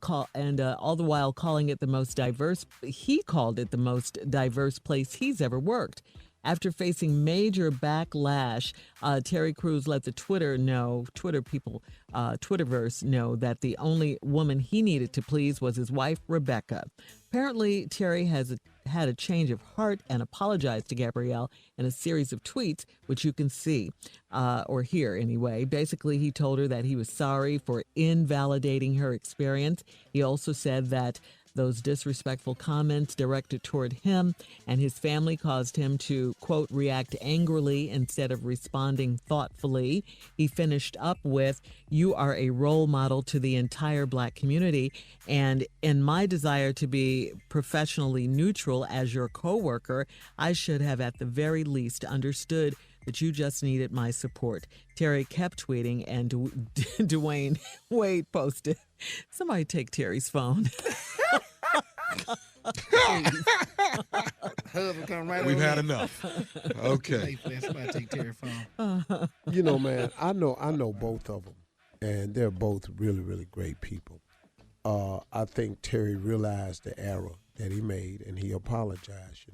[SPEAKER 4] the while calling it the most diverse. He called it the most diverse place he's ever worked. After facing major backlash, Terry Crews let the Twitterverse know that the only woman he needed to please was his wife, Rebecca. Apparently, Terry has had a change of heart and apologized to Gabrielle in a series of tweets, which you can see or hear anyway. Basically, he told her that he was sorry for invalidating her experience. He also said that those disrespectful comments directed toward him and his family caused him to, quote, react angrily instead of responding thoughtfully. He finished up with, "You are a role model to the entire Black community, and in my desire to be professionally neutral as your coworker, I should have at the very least understood that you just needed my support." Terry kept tweeting, and DWade posted, "Somebody take Terry's phone."
[SPEAKER 9] We've had enough. Okay.
[SPEAKER 5] Somebody take Terry's phone.
[SPEAKER 2] You know, man, I know both of them, and they're both really, really great people. I think Terry realized the error that he made, and he apologized.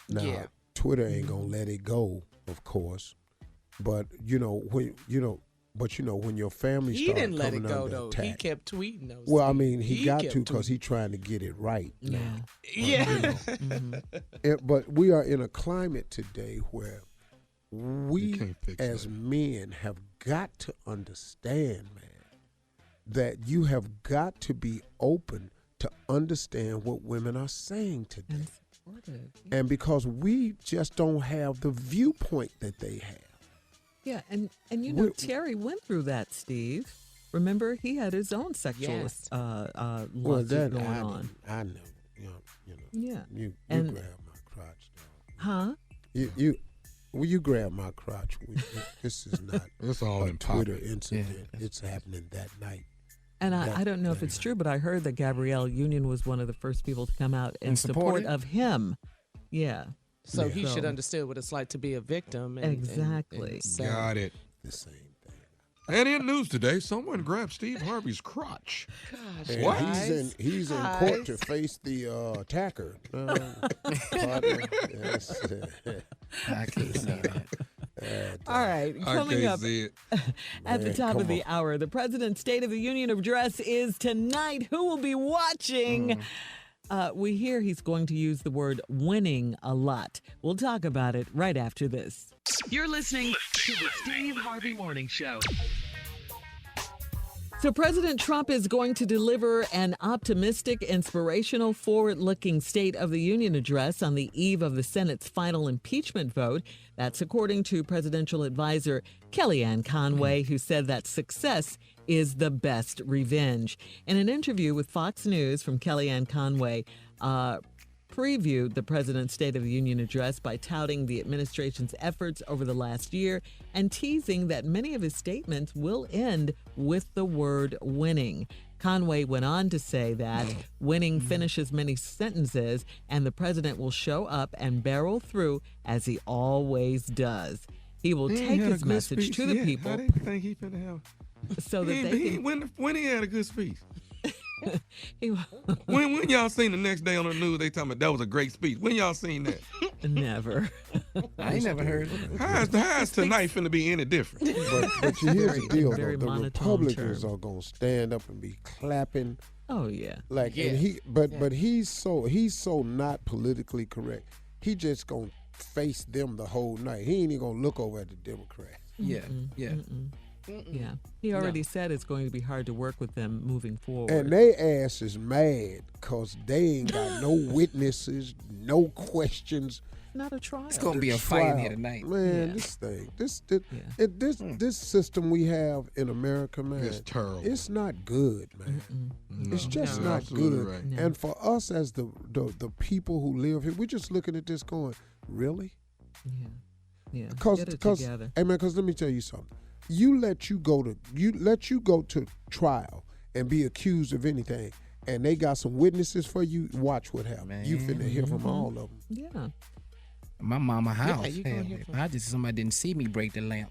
[SPEAKER 2] Now, Twitter ain't gonna let it go, of course, but when your family
[SPEAKER 7] He
[SPEAKER 2] started
[SPEAKER 7] didn't let it
[SPEAKER 2] coming
[SPEAKER 7] go,
[SPEAKER 2] under
[SPEAKER 7] though.
[SPEAKER 2] attack,
[SPEAKER 7] He kept tweeting those.
[SPEAKER 2] well, I mean, he got
[SPEAKER 7] kept
[SPEAKER 2] to because
[SPEAKER 7] tweeting.
[SPEAKER 2] he's trying to get it right.
[SPEAKER 4] Yeah.
[SPEAKER 2] But we are in a climate today where we as men have got to understand, man, that you have got to be open to understand what women are saying today. And because we just don't have the viewpoint that they have.
[SPEAKER 4] Yeah, and Terry went through that, Steve. Remember, he had his own sexual lawsuit going on.
[SPEAKER 2] I know. You
[SPEAKER 4] Yeah.
[SPEAKER 2] You
[SPEAKER 4] and,
[SPEAKER 2] grab my crotch, dog.
[SPEAKER 4] Huh?
[SPEAKER 2] You Will you grab my crotch? This is not
[SPEAKER 9] it's all
[SPEAKER 2] a
[SPEAKER 9] in
[SPEAKER 2] Twitter
[SPEAKER 9] pocket.
[SPEAKER 2] incident. It's happening that night.
[SPEAKER 4] And I don't know if it's true, but I heard that Gabrielle Union was one of the first people to come out in support of him. Yeah.
[SPEAKER 7] So he should understand what it's like to be a victim.
[SPEAKER 4] Exactly.
[SPEAKER 9] Got it.
[SPEAKER 2] The same thing.
[SPEAKER 9] And in news today, someone grabbed Steve Harvey's crotch.
[SPEAKER 2] And
[SPEAKER 9] what?
[SPEAKER 2] He's in court to face the attacker. Partner. Yes.
[SPEAKER 5] I can't see that.
[SPEAKER 4] All right, coming up at the top of the hour, the President's State of the Union address is tonight. Who will be watching? We hear he's going to use the word winning a lot. We'll talk about it right after this.
[SPEAKER 3] You're listening to the Steve Harvey Morning Show.
[SPEAKER 4] So President Trump is going to deliver an optimistic, inspirational, forward-looking State of the Union address on the eve of the Senate's final impeachment vote. That's according to presidential advisor Kellyanne Conway, who said that success is the best revenge. In an interview with Fox News from Kellyanne Conway, previewed the president's State of the Union address by touting the administration's efforts over the last year and teasing that many of his statements will end with the word winning. Conway went on to say that winning finishes many sentences and the president will show up and barrel through as he always does. He will take his message to the people.
[SPEAKER 9] How do you think he finna have?
[SPEAKER 4] So that they can...
[SPEAKER 9] When he had a good speech. when y'all seen the next day on the news they talking about that was a great speech? When y'all seen that?
[SPEAKER 4] Never.
[SPEAKER 5] I ain't never heard it.
[SPEAKER 9] How's tonight finna be any different?
[SPEAKER 2] But here's the deal, though.
[SPEAKER 4] Very
[SPEAKER 2] The
[SPEAKER 4] monotone
[SPEAKER 2] Republicans
[SPEAKER 4] term.
[SPEAKER 2] are gonna stand up and be clapping.
[SPEAKER 4] Oh yeah.
[SPEAKER 2] Like and he's so not politically correct. He just gonna face them the whole night. He ain't even gonna look over at the Democrats.
[SPEAKER 5] Yeah.
[SPEAKER 4] Yeah. He already said it's going to be hard to work with them moving forward.
[SPEAKER 2] And they ass is mad because they ain't got no witnesses, no questions.
[SPEAKER 4] Not a trial.
[SPEAKER 5] It's gonna be a fight in here tonight.
[SPEAKER 2] Man, this thing, this system we have in America, man,
[SPEAKER 9] It's terrible.
[SPEAKER 2] It's not good, man. It's just
[SPEAKER 9] You're
[SPEAKER 2] not
[SPEAKER 9] absolutely
[SPEAKER 2] good.
[SPEAKER 9] right.
[SPEAKER 4] No.
[SPEAKER 2] And for us as the people who live here, we're just looking at this going, really?
[SPEAKER 4] Yeah.
[SPEAKER 2] Because,
[SPEAKER 4] Get it together.
[SPEAKER 2] hey man, because let me tell you something. You let you go to trial and be accused of anything, and they got some witnesses for you. Watch what happens.
[SPEAKER 5] Man.
[SPEAKER 2] You finna hear from all of them.
[SPEAKER 4] Yeah.
[SPEAKER 5] My mama house.
[SPEAKER 7] you gonna hear from-
[SPEAKER 5] I just somebody didn't see me break the lamp.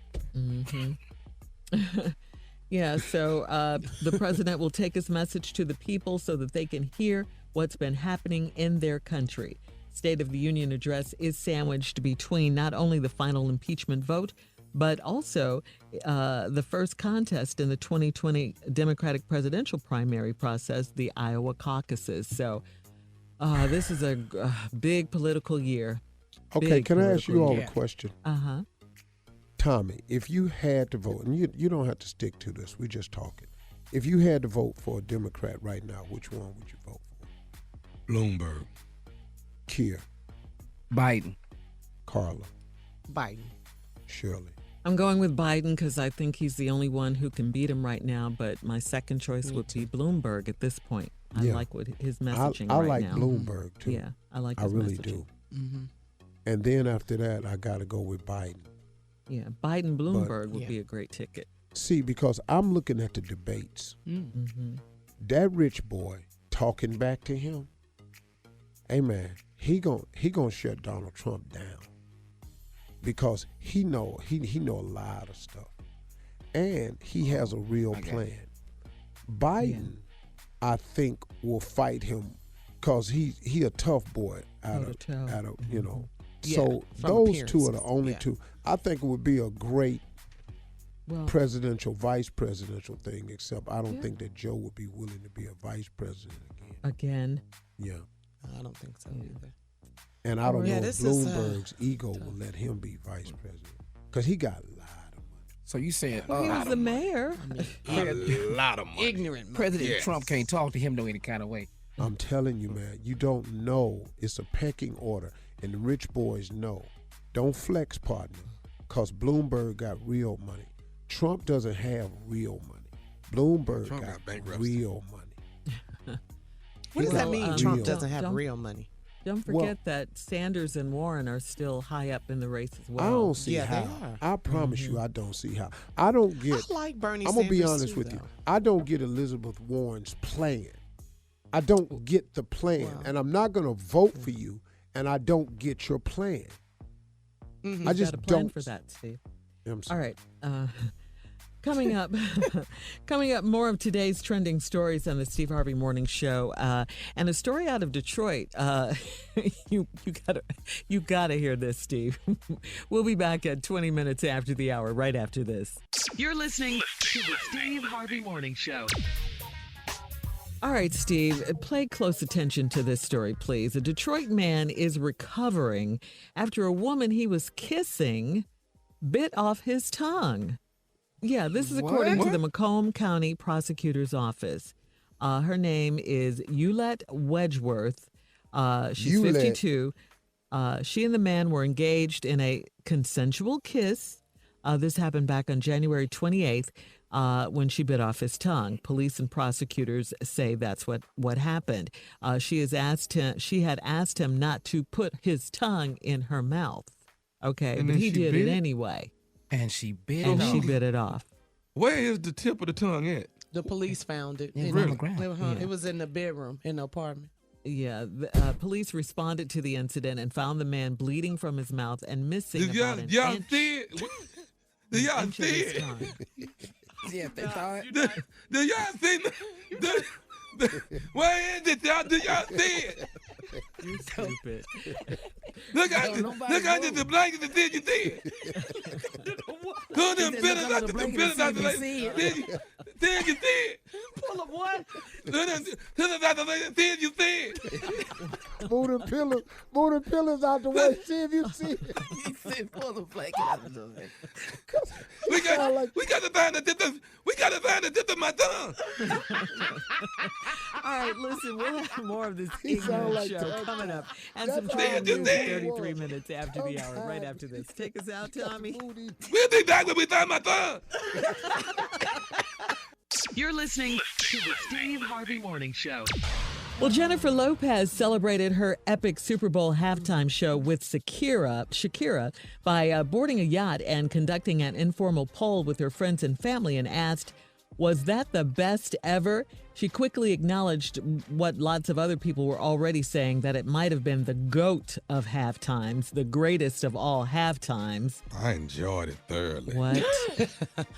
[SPEAKER 4] Yeah, so the president will take his message to the people so that they can hear what's been happening in their country. State of the Union address is sandwiched between not only the final impeachment vote, but also the first contest in the 2020 Democratic presidential primary process, the Iowa caucuses. So this is a big political year.
[SPEAKER 2] Okay,
[SPEAKER 4] Big
[SPEAKER 2] can I ask you all
[SPEAKER 4] political
[SPEAKER 2] a question?
[SPEAKER 4] Uh-huh.
[SPEAKER 2] Tommy, if you had to vote, and you don't have to stick to this, we're just talking. If you had to vote for a Democrat right now, which one would you vote for?
[SPEAKER 9] Bloomberg.
[SPEAKER 2] Keir,
[SPEAKER 5] Biden.
[SPEAKER 2] Carla,
[SPEAKER 7] Biden.
[SPEAKER 2] Shirley.
[SPEAKER 4] I'm going with Biden because I think he's the only one who can beat him right now, but my second choice would be Bloomberg at this point. I
[SPEAKER 2] Yeah.
[SPEAKER 4] like what his messaging
[SPEAKER 2] I
[SPEAKER 4] right
[SPEAKER 2] like
[SPEAKER 4] now.
[SPEAKER 2] Bloomberg too.
[SPEAKER 4] Yeah, I like
[SPEAKER 2] I
[SPEAKER 4] his
[SPEAKER 2] really
[SPEAKER 4] messaging.
[SPEAKER 2] do. And then after that, I got to go with Biden.
[SPEAKER 4] Yeah, Biden Bloomberg would be a great ticket.
[SPEAKER 2] See, because I'm looking at the debates. That rich boy talking back to him. Hey man, he gonna shut Donald Trump down because he know a lot of stuff, and he has a real plan. Biden, I think, will fight him because he a tough boy out of you know. So those two are the only two. I think it would be a great presidential, vice presidential thing, except I don't think that Joe would be willing to be a vice president again. Yeah.
[SPEAKER 7] I don't think so either.
[SPEAKER 2] And I don't know if
[SPEAKER 7] this
[SPEAKER 2] Bloomberg's ego will let him be vice president because he got a lot of money.
[SPEAKER 5] So you saying
[SPEAKER 4] He was the mayor.
[SPEAKER 9] A lot of money.
[SPEAKER 7] Ignorant.
[SPEAKER 5] President Trump can't talk to him no any kind of way?
[SPEAKER 2] I'm telling you, man, you don't know. It's a pecking order, and the rich boys know. Don't flex, partner, because Bloomberg got real money. Trump doesn't have real money. Bloomberg got
[SPEAKER 9] bankruptcy.
[SPEAKER 2] real money.
[SPEAKER 7] What does that mean? Trump doesn't have
[SPEAKER 4] don't-
[SPEAKER 7] real money.
[SPEAKER 4] Don't forget that Sanders and Warren are still high up in the race as well.
[SPEAKER 2] I don't see how.
[SPEAKER 7] they are.
[SPEAKER 2] I promise you, I don't see how. I don't get.
[SPEAKER 7] I like Bernie
[SPEAKER 2] I'm gonna be
[SPEAKER 7] Sanders
[SPEAKER 2] honest
[SPEAKER 7] too,
[SPEAKER 2] with you.
[SPEAKER 7] though.
[SPEAKER 2] I don't get Elizabeth Warren's plan. I don't get the plan, and I'm not gonna vote for you. And I don't get your plan.
[SPEAKER 4] Mm-hmm.
[SPEAKER 2] I just
[SPEAKER 4] got a plan
[SPEAKER 2] don't
[SPEAKER 4] for that, Steve.
[SPEAKER 2] I'm
[SPEAKER 4] All
[SPEAKER 2] sorry.
[SPEAKER 4] right. Coming up, more of today's trending stories on the Steve Harvey Morning Show, and a story out of Detroit. You gotta hear this, Steve. We'll be back at 20 minutes after the hour, right after this.
[SPEAKER 3] You're listening to the Steve Harvey Morning Show.
[SPEAKER 4] All right, Steve, pay close attention to this story, please. A Detroit man is recovering after a woman he was kissing bit off his tongue. Yeah, this is according to the Macomb County Prosecutor's Office. Her name is Eulette Wedgeworth. She's 52. She and the man were engaged in a consensual kiss. This happened back on January 28th when she bit off his tongue. Police and prosecutors say that's what happened. She had asked him not to put his tongue in her mouth. Okay, but he did it anyway.
[SPEAKER 5] And she bit
[SPEAKER 4] it off.
[SPEAKER 9] Where is the tip of the tongue at?
[SPEAKER 7] The police found it.
[SPEAKER 5] It was on the ground.
[SPEAKER 7] It was in the bedroom in the apartment.
[SPEAKER 4] Yeah, police responded to the incident and found the man bleeding from his mouth and missing about an inch.
[SPEAKER 9] See it? Do y'all
[SPEAKER 4] inch of
[SPEAKER 9] see
[SPEAKER 4] his
[SPEAKER 9] it?
[SPEAKER 4] tongue.
[SPEAKER 5] Yeah, they thought.
[SPEAKER 9] Do y'all see where is it, y'all? Do y'all see it?
[SPEAKER 4] You stupid.
[SPEAKER 9] Look out the blanket and did you see it? Pull them feelings out the blanket. Did you see it?
[SPEAKER 4] Pull up what?
[SPEAKER 9] Did you see it?
[SPEAKER 2] Move the pillows out the way. See if you see it.
[SPEAKER 5] He said, pull the blanket out of the way.
[SPEAKER 9] We got to find the tip of my tongue.
[SPEAKER 4] All right, listen, we'll have more of this
[SPEAKER 2] He sound
[SPEAKER 4] ignorant
[SPEAKER 2] like
[SPEAKER 4] show
[SPEAKER 2] that.
[SPEAKER 4] coming up. And some
[SPEAKER 2] That's
[SPEAKER 4] trending
[SPEAKER 2] all
[SPEAKER 4] news
[SPEAKER 2] you
[SPEAKER 4] at
[SPEAKER 2] need.
[SPEAKER 4] 33 minutes after the hour, right after this. Take us out, Tommy.
[SPEAKER 9] We'll be back when we find my tongue.
[SPEAKER 3] You're listening to the Steve Harvey Morning Show.
[SPEAKER 4] Well, Jennifer Lopez celebrated her epic Super Bowl halftime show with Shakira, by boarding a yacht and conducting an informal poll with her friends and family and asked, was that the best ever? She quickly acknowledged what lots of other people were already saying, that it might have been the GOAT of halftimes, the greatest of all halftimes.
[SPEAKER 9] I enjoyed it thoroughly.
[SPEAKER 4] What?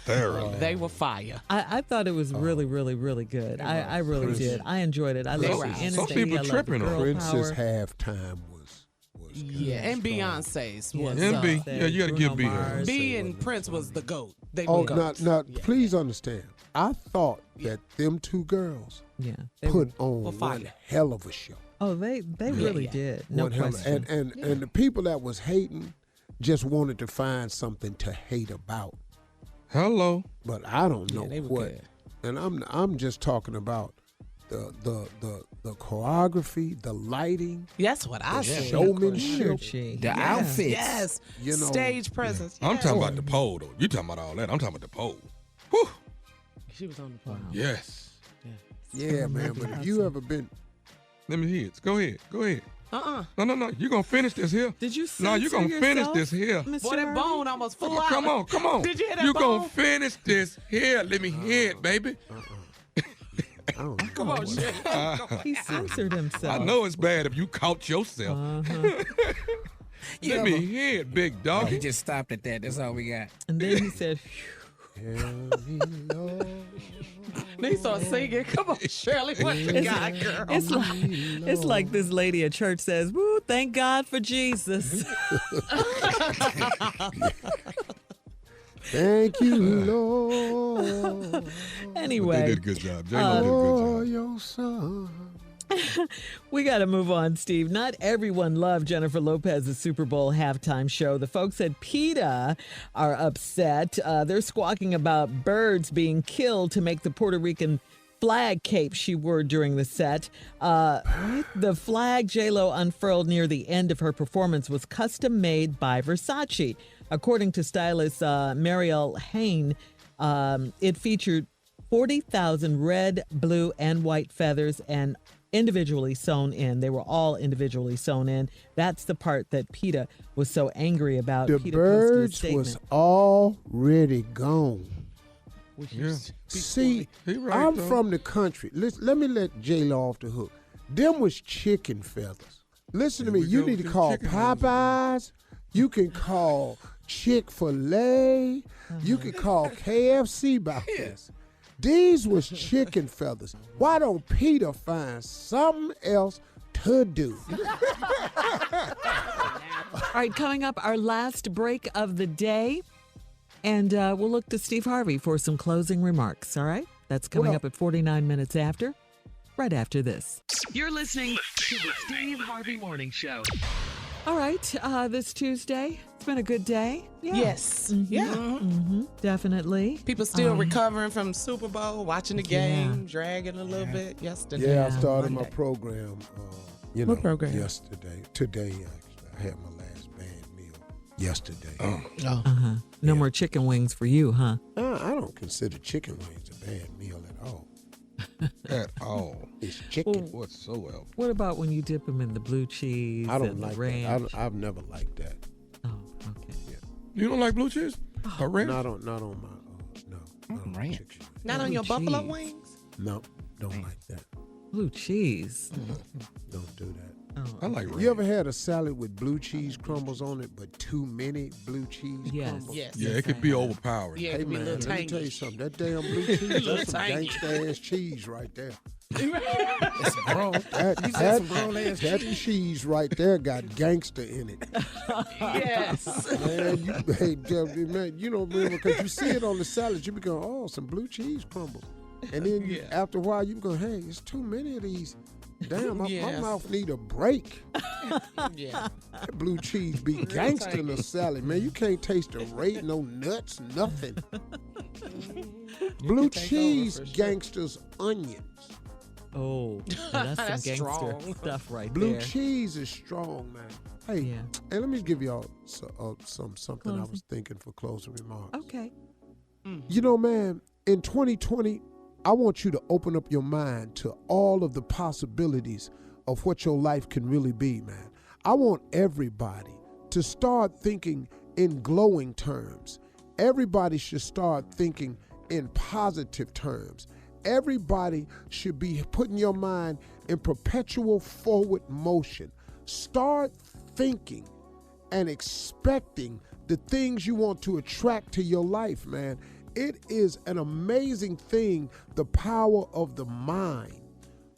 [SPEAKER 9] Thoroughly.
[SPEAKER 7] They were fire.
[SPEAKER 4] I thought it was really, really, really good. I really did. I enjoyed it. I
[SPEAKER 7] They
[SPEAKER 4] love
[SPEAKER 7] were
[SPEAKER 4] the
[SPEAKER 7] awesome.
[SPEAKER 4] energy.
[SPEAKER 9] Some people
[SPEAKER 4] I love
[SPEAKER 9] tripping
[SPEAKER 4] the
[SPEAKER 9] on
[SPEAKER 4] girl
[SPEAKER 2] Princess
[SPEAKER 4] power.
[SPEAKER 2] halftime was
[SPEAKER 7] Yeah, and Beyonce's was.
[SPEAKER 9] MB. Yeah, you got to give B her.
[SPEAKER 4] Mars.
[SPEAKER 7] B and Prince was the GOAT. They
[SPEAKER 2] Oh,
[SPEAKER 7] were goats.
[SPEAKER 2] now,
[SPEAKER 7] Yeah.
[SPEAKER 2] please understand. I thought that them two girls
[SPEAKER 4] Yeah.
[SPEAKER 2] put on
[SPEAKER 7] were fire.
[SPEAKER 2] one hell of a show.
[SPEAKER 4] Oh, they really did. No
[SPEAKER 2] One hell of-
[SPEAKER 4] question.
[SPEAKER 2] and the people that was hating just wanted to find something to hate about.
[SPEAKER 9] Hello.
[SPEAKER 2] But I don't know
[SPEAKER 7] they were
[SPEAKER 2] what.
[SPEAKER 7] good.
[SPEAKER 2] And I'm just talking about the choreography, the lighting,
[SPEAKER 7] That's what I said.
[SPEAKER 2] showmanship.
[SPEAKER 4] Energy.
[SPEAKER 5] The outfits.
[SPEAKER 7] Yes.
[SPEAKER 2] You know,
[SPEAKER 7] Stage presence.
[SPEAKER 9] I'm
[SPEAKER 7] Yes.
[SPEAKER 9] talking about the pole, though. You talking about all that. I'm talking about the pole. Whew.
[SPEAKER 7] She was on the pole.
[SPEAKER 9] Yes.
[SPEAKER 2] Yeah, man. But if you ever been,
[SPEAKER 9] Let me hear it. Go ahead.
[SPEAKER 7] Uh-uh.
[SPEAKER 9] No. You're going to finish this here.
[SPEAKER 4] Did you
[SPEAKER 9] No, you're
[SPEAKER 4] censor
[SPEAKER 9] going to finish
[SPEAKER 4] yourself,
[SPEAKER 9] this here.
[SPEAKER 4] Mr.
[SPEAKER 7] Boy, that
[SPEAKER 4] Harvey?
[SPEAKER 7] bone almost flew out.
[SPEAKER 9] Come on.
[SPEAKER 7] Did you hear that
[SPEAKER 9] You're
[SPEAKER 7] bone?
[SPEAKER 9] going to finish this here. Let me hear it, baby.
[SPEAKER 2] I don't know.
[SPEAKER 7] Come on, shit.
[SPEAKER 4] He censored himself.
[SPEAKER 9] I know it's bad if you caught yourself. Let me hear it, big dog.
[SPEAKER 5] He just stopped at that. That's all we got.
[SPEAKER 4] And then he said,
[SPEAKER 7] They started singing. Come on, Shirley. What you got, girl?
[SPEAKER 4] it's like this lady at church says, woo, thank God for Jesus.
[SPEAKER 2] Thank you, Lord.
[SPEAKER 4] Anyway.
[SPEAKER 9] They did a good job. J-Lo did a good
[SPEAKER 2] For
[SPEAKER 9] job.
[SPEAKER 2] your son.
[SPEAKER 4] We got to move on, Steve. Not everyone loved Jennifer Lopez's Super Bowl halftime show. The folks at PETA are upset. They're squawking about birds being killed to make the Puerto Rican flag cape she wore during the set. The flag J-Lo unfurled near the end of her performance was custom made by Versace. According to stylist Marielle Hain, it featured 40,000 red, blue, and white feathers and individually sewn in. They were all individually sewn in. That's the part that PETA was so angry about.
[SPEAKER 2] The
[SPEAKER 4] PETA posted a
[SPEAKER 2] birds
[SPEAKER 4] statement.
[SPEAKER 2] was already gone.
[SPEAKER 9] Yeah.
[SPEAKER 2] See,
[SPEAKER 9] He right,
[SPEAKER 2] I'm
[SPEAKER 9] though.
[SPEAKER 2] from the country. Let me let J-Lo off the hook. Them was chicken feathers. Listen to me.
[SPEAKER 9] we
[SPEAKER 2] You
[SPEAKER 9] go
[SPEAKER 2] need to
[SPEAKER 9] with
[SPEAKER 2] call
[SPEAKER 9] chicken
[SPEAKER 2] Popeyes. You can call Chick-fil-A. You can call KFC about this. These was chicken feathers. Why don't PETA find something else to do?
[SPEAKER 4] All right, coming up, our last break of the day. And we'll look to Steve Harvey for some closing remarks, all right? That's coming up at 49 minutes after, right after this.
[SPEAKER 3] You're listening to the Steve Harvey Morning Show.
[SPEAKER 4] All right, this Tuesday, it's been a good day. Yeah.
[SPEAKER 5] Yes.
[SPEAKER 4] Mhm.
[SPEAKER 5] Yeah.
[SPEAKER 4] Mhm, definitely.
[SPEAKER 5] People still recovering from Super Bowl, watching the game, dragging a little bit yesterday.
[SPEAKER 2] Yeah, I started my program,
[SPEAKER 5] What program?
[SPEAKER 2] yesterday. Today, actually. I had my last band meal yesterday.
[SPEAKER 4] No more chicken wings for you, huh?
[SPEAKER 2] I don't consider chicken wings a bad meal at all.
[SPEAKER 9] At all.
[SPEAKER 2] It's chicken.
[SPEAKER 9] Whatsoever.
[SPEAKER 4] What about when you dip them in the blue cheese
[SPEAKER 2] I don't
[SPEAKER 4] and
[SPEAKER 2] like
[SPEAKER 4] the ranch?
[SPEAKER 2] that. I've never liked that.
[SPEAKER 4] Oh, okay.
[SPEAKER 9] You don't like blue cheese? Or ranch?
[SPEAKER 2] Not on my
[SPEAKER 5] ranch.
[SPEAKER 2] chicken.
[SPEAKER 5] Not on
[SPEAKER 4] Blue
[SPEAKER 5] your buffalo
[SPEAKER 4] cheese.
[SPEAKER 5] wings?
[SPEAKER 2] No, don't like that.
[SPEAKER 4] Blue cheese.
[SPEAKER 2] Don't do that.
[SPEAKER 4] Oh,
[SPEAKER 9] I like ranch.
[SPEAKER 2] You ever had a salad with blue cheese crumbles on it, but too many blue cheese
[SPEAKER 4] Yes.
[SPEAKER 2] crumbles?
[SPEAKER 5] Yes.
[SPEAKER 9] Yeah, it could be overpowering.
[SPEAKER 5] Yeah, it
[SPEAKER 2] Hey
[SPEAKER 5] could be a
[SPEAKER 2] man,
[SPEAKER 5] little
[SPEAKER 2] let me tell you
[SPEAKER 5] tangy.
[SPEAKER 2] something. That damn blue cheese, that's
[SPEAKER 5] Little
[SPEAKER 2] some
[SPEAKER 5] tangy.
[SPEAKER 2] gangsta ass cheese right there.
[SPEAKER 1] That's bro.
[SPEAKER 2] That cheese right there got gangster in it.
[SPEAKER 5] Yes.
[SPEAKER 2] Man, you don't remember because you see it on the salad, you be going, oh, some blue cheese crumbles. And then after a while, you go, hey, it's too many of these. Damn, my
[SPEAKER 5] Yes.
[SPEAKER 2] mouth need a break.
[SPEAKER 5] Yeah.
[SPEAKER 2] That blue cheese be gangster in a salad, man. You can't taste the rate, no nuts, nothing. Blue cheese gangsters onions.
[SPEAKER 4] Oh, now that's some
[SPEAKER 5] That's
[SPEAKER 4] gangster
[SPEAKER 5] strong.
[SPEAKER 4] stuff right
[SPEAKER 2] Blue
[SPEAKER 4] there.
[SPEAKER 2] cheese is strong, man. Hey,
[SPEAKER 4] Yeah.
[SPEAKER 2] hey, let me give y'all something I was thinking for closing remarks.
[SPEAKER 4] Okay.
[SPEAKER 2] You know, man, in 2020, I want you to open up your mind to all of the possibilities of what your life can really be, man. I want everybody to start thinking in glowing terms. Everybody should start thinking in positive terms. Everybody should be putting your mind in perpetual forward motion. Start thinking and expecting the things you want to attract to your life, man. It is an amazing thing, the power of the mind.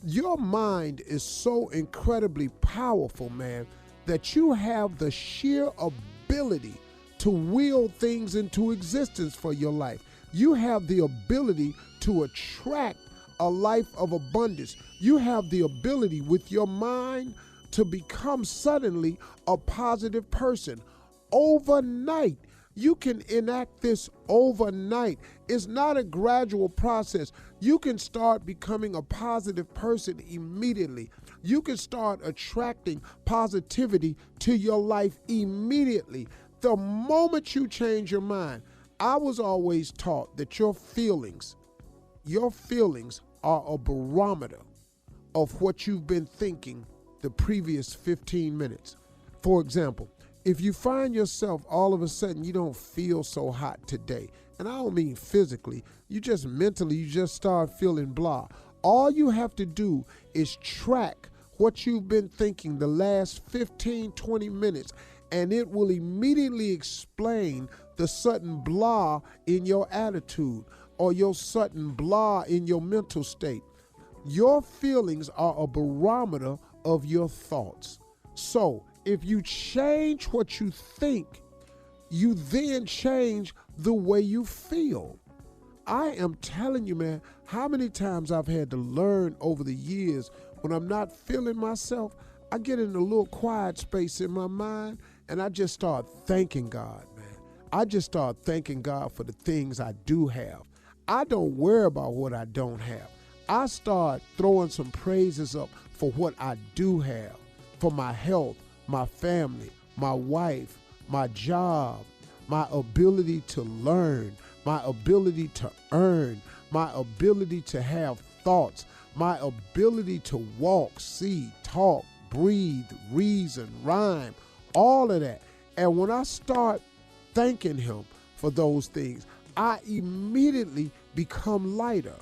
[SPEAKER 2] Your mind is so incredibly powerful, man, that you have the sheer ability to will things into existence for your life. You have the ability to attract a life of abundance. You have the ability with your mind to become suddenly a positive person. Overnight, you can enact this overnight. It's not a gradual process. You can start becoming a positive person immediately. You can start attracting positivity to your life immediately. The moment you change your mind, I was always taught that your feelings are a barometer of what you've been thinking the previous 15 minutes. For example, if you find yourself all of a sudden you don't feel so hot today, and I don't mean physically, you just mentally, you just start feeling blah. All you have to do is track what you've been thinking the last 15, 20 minutes, and it will immediately explain the sudden blah in your attitude or your sudden blah in your mental state. Your feelings are a barometer of your thoughts. So if you change what you think, you then change the way you feel. I am telling you, man, how many times I've had to learn over the years when I'm not feeling myself, I get in a little quiet space in my mind and I just start thanking God, man. I just start thanking God for the things I do have. I don't worry about what I don't have. I start throwing some praises up for what I do have, for my health, my family, my wife, my job, my ability to learn, my ability to earn, my ability to have thoughts, my ability to walk, see, talk, breathe, reason, rhyme, all of that. And when I start thanking him for those things, I immediately become lighter.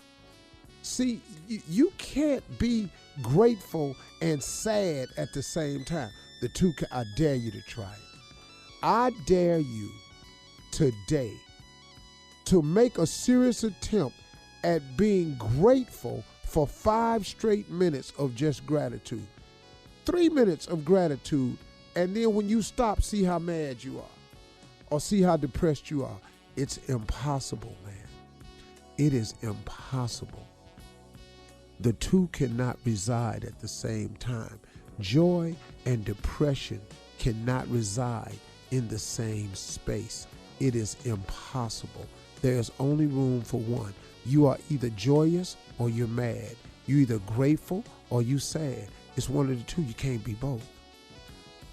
[SPEAKER 2] See, you can't be grateful and sad at the same time. I dare you to try it. I dare you today to make a serious attempt at being grateful for 5 straight minutes of just gratitude. 3 minutes of gratitude, and then when you stop, see how mad you are or see how depressed you are. It's impossible, man. It is impossible. The two cannot reside at the same time. Joy and depression cannot reside in the same space. It is impossible. There's only room for one. You are either joyous or you're mad. You're either grateful or you sad. It's one of the two. You can't be both.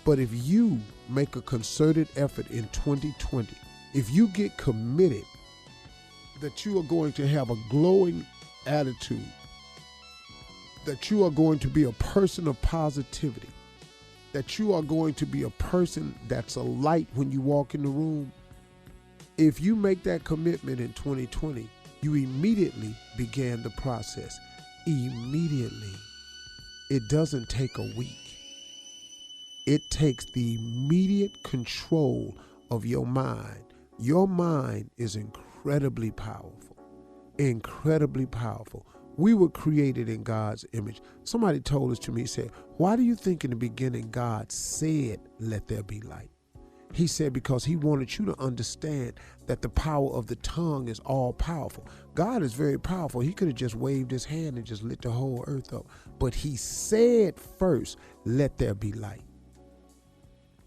[SPEAKER 2] But if you make a concerted effort in 2020, if you get committed that you are going to have a glowing attitude, that you are going to be a person of positivity, that you are going to be a person that's a light when you walk in the room, if you make that commitment in 2020, you immediately began the process. Immediately. It doesn't take a week. It takes the immediate control of your mind. Your mind is incredibly powerful. Incredibly powerful. We were created in God's image. Somebody told us to me, he said, why do you think in the beginning God said, let there be light? He said, because he wanted you to understand that the power of the tongue is all powerful. God is very powerful. He could have just waved his hand and just lit the whole earth up. But he said first, let there be light.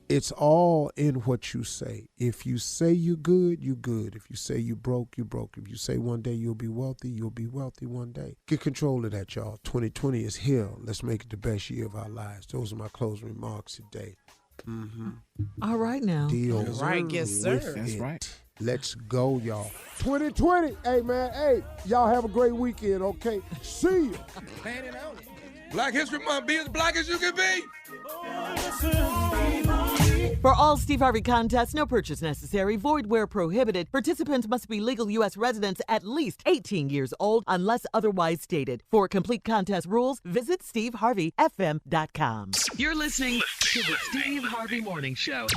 [SPEAKER 2] It's all in what you say. If you say you're good, you're good. If you say you're broke, you're broke. If you say one day you'll be wealthy one day. Get control of that, y'all. 2020 is here. Let's make it the best year of our lives. Those are my closing remarks today. Mm-hmm.
[SPEAKER 4] All right now.
[SPEAKER 2] Deal.
[SPEAKER 5] All right, yes, sir.
[SPEAKER 2] That's right. Let's go, y'all. 2020. Hey, man. Hey, y'all have a great weekend, okay? See you.
[SPEAKER 5] Planning on it.
[SPEAKER 9] Black History Month, be as black as you can be.
[SPEAKER 14] For all Steve Harvey contests, no purchase necessary, void where prohibited. Participants must be legal U.S. residents at least 18 years old unless otherwise stated. For complete contest rules, visit SteveHarveyFM.com.
[SPEAKER 3] You're listening to the Steve Harvey Morning Show.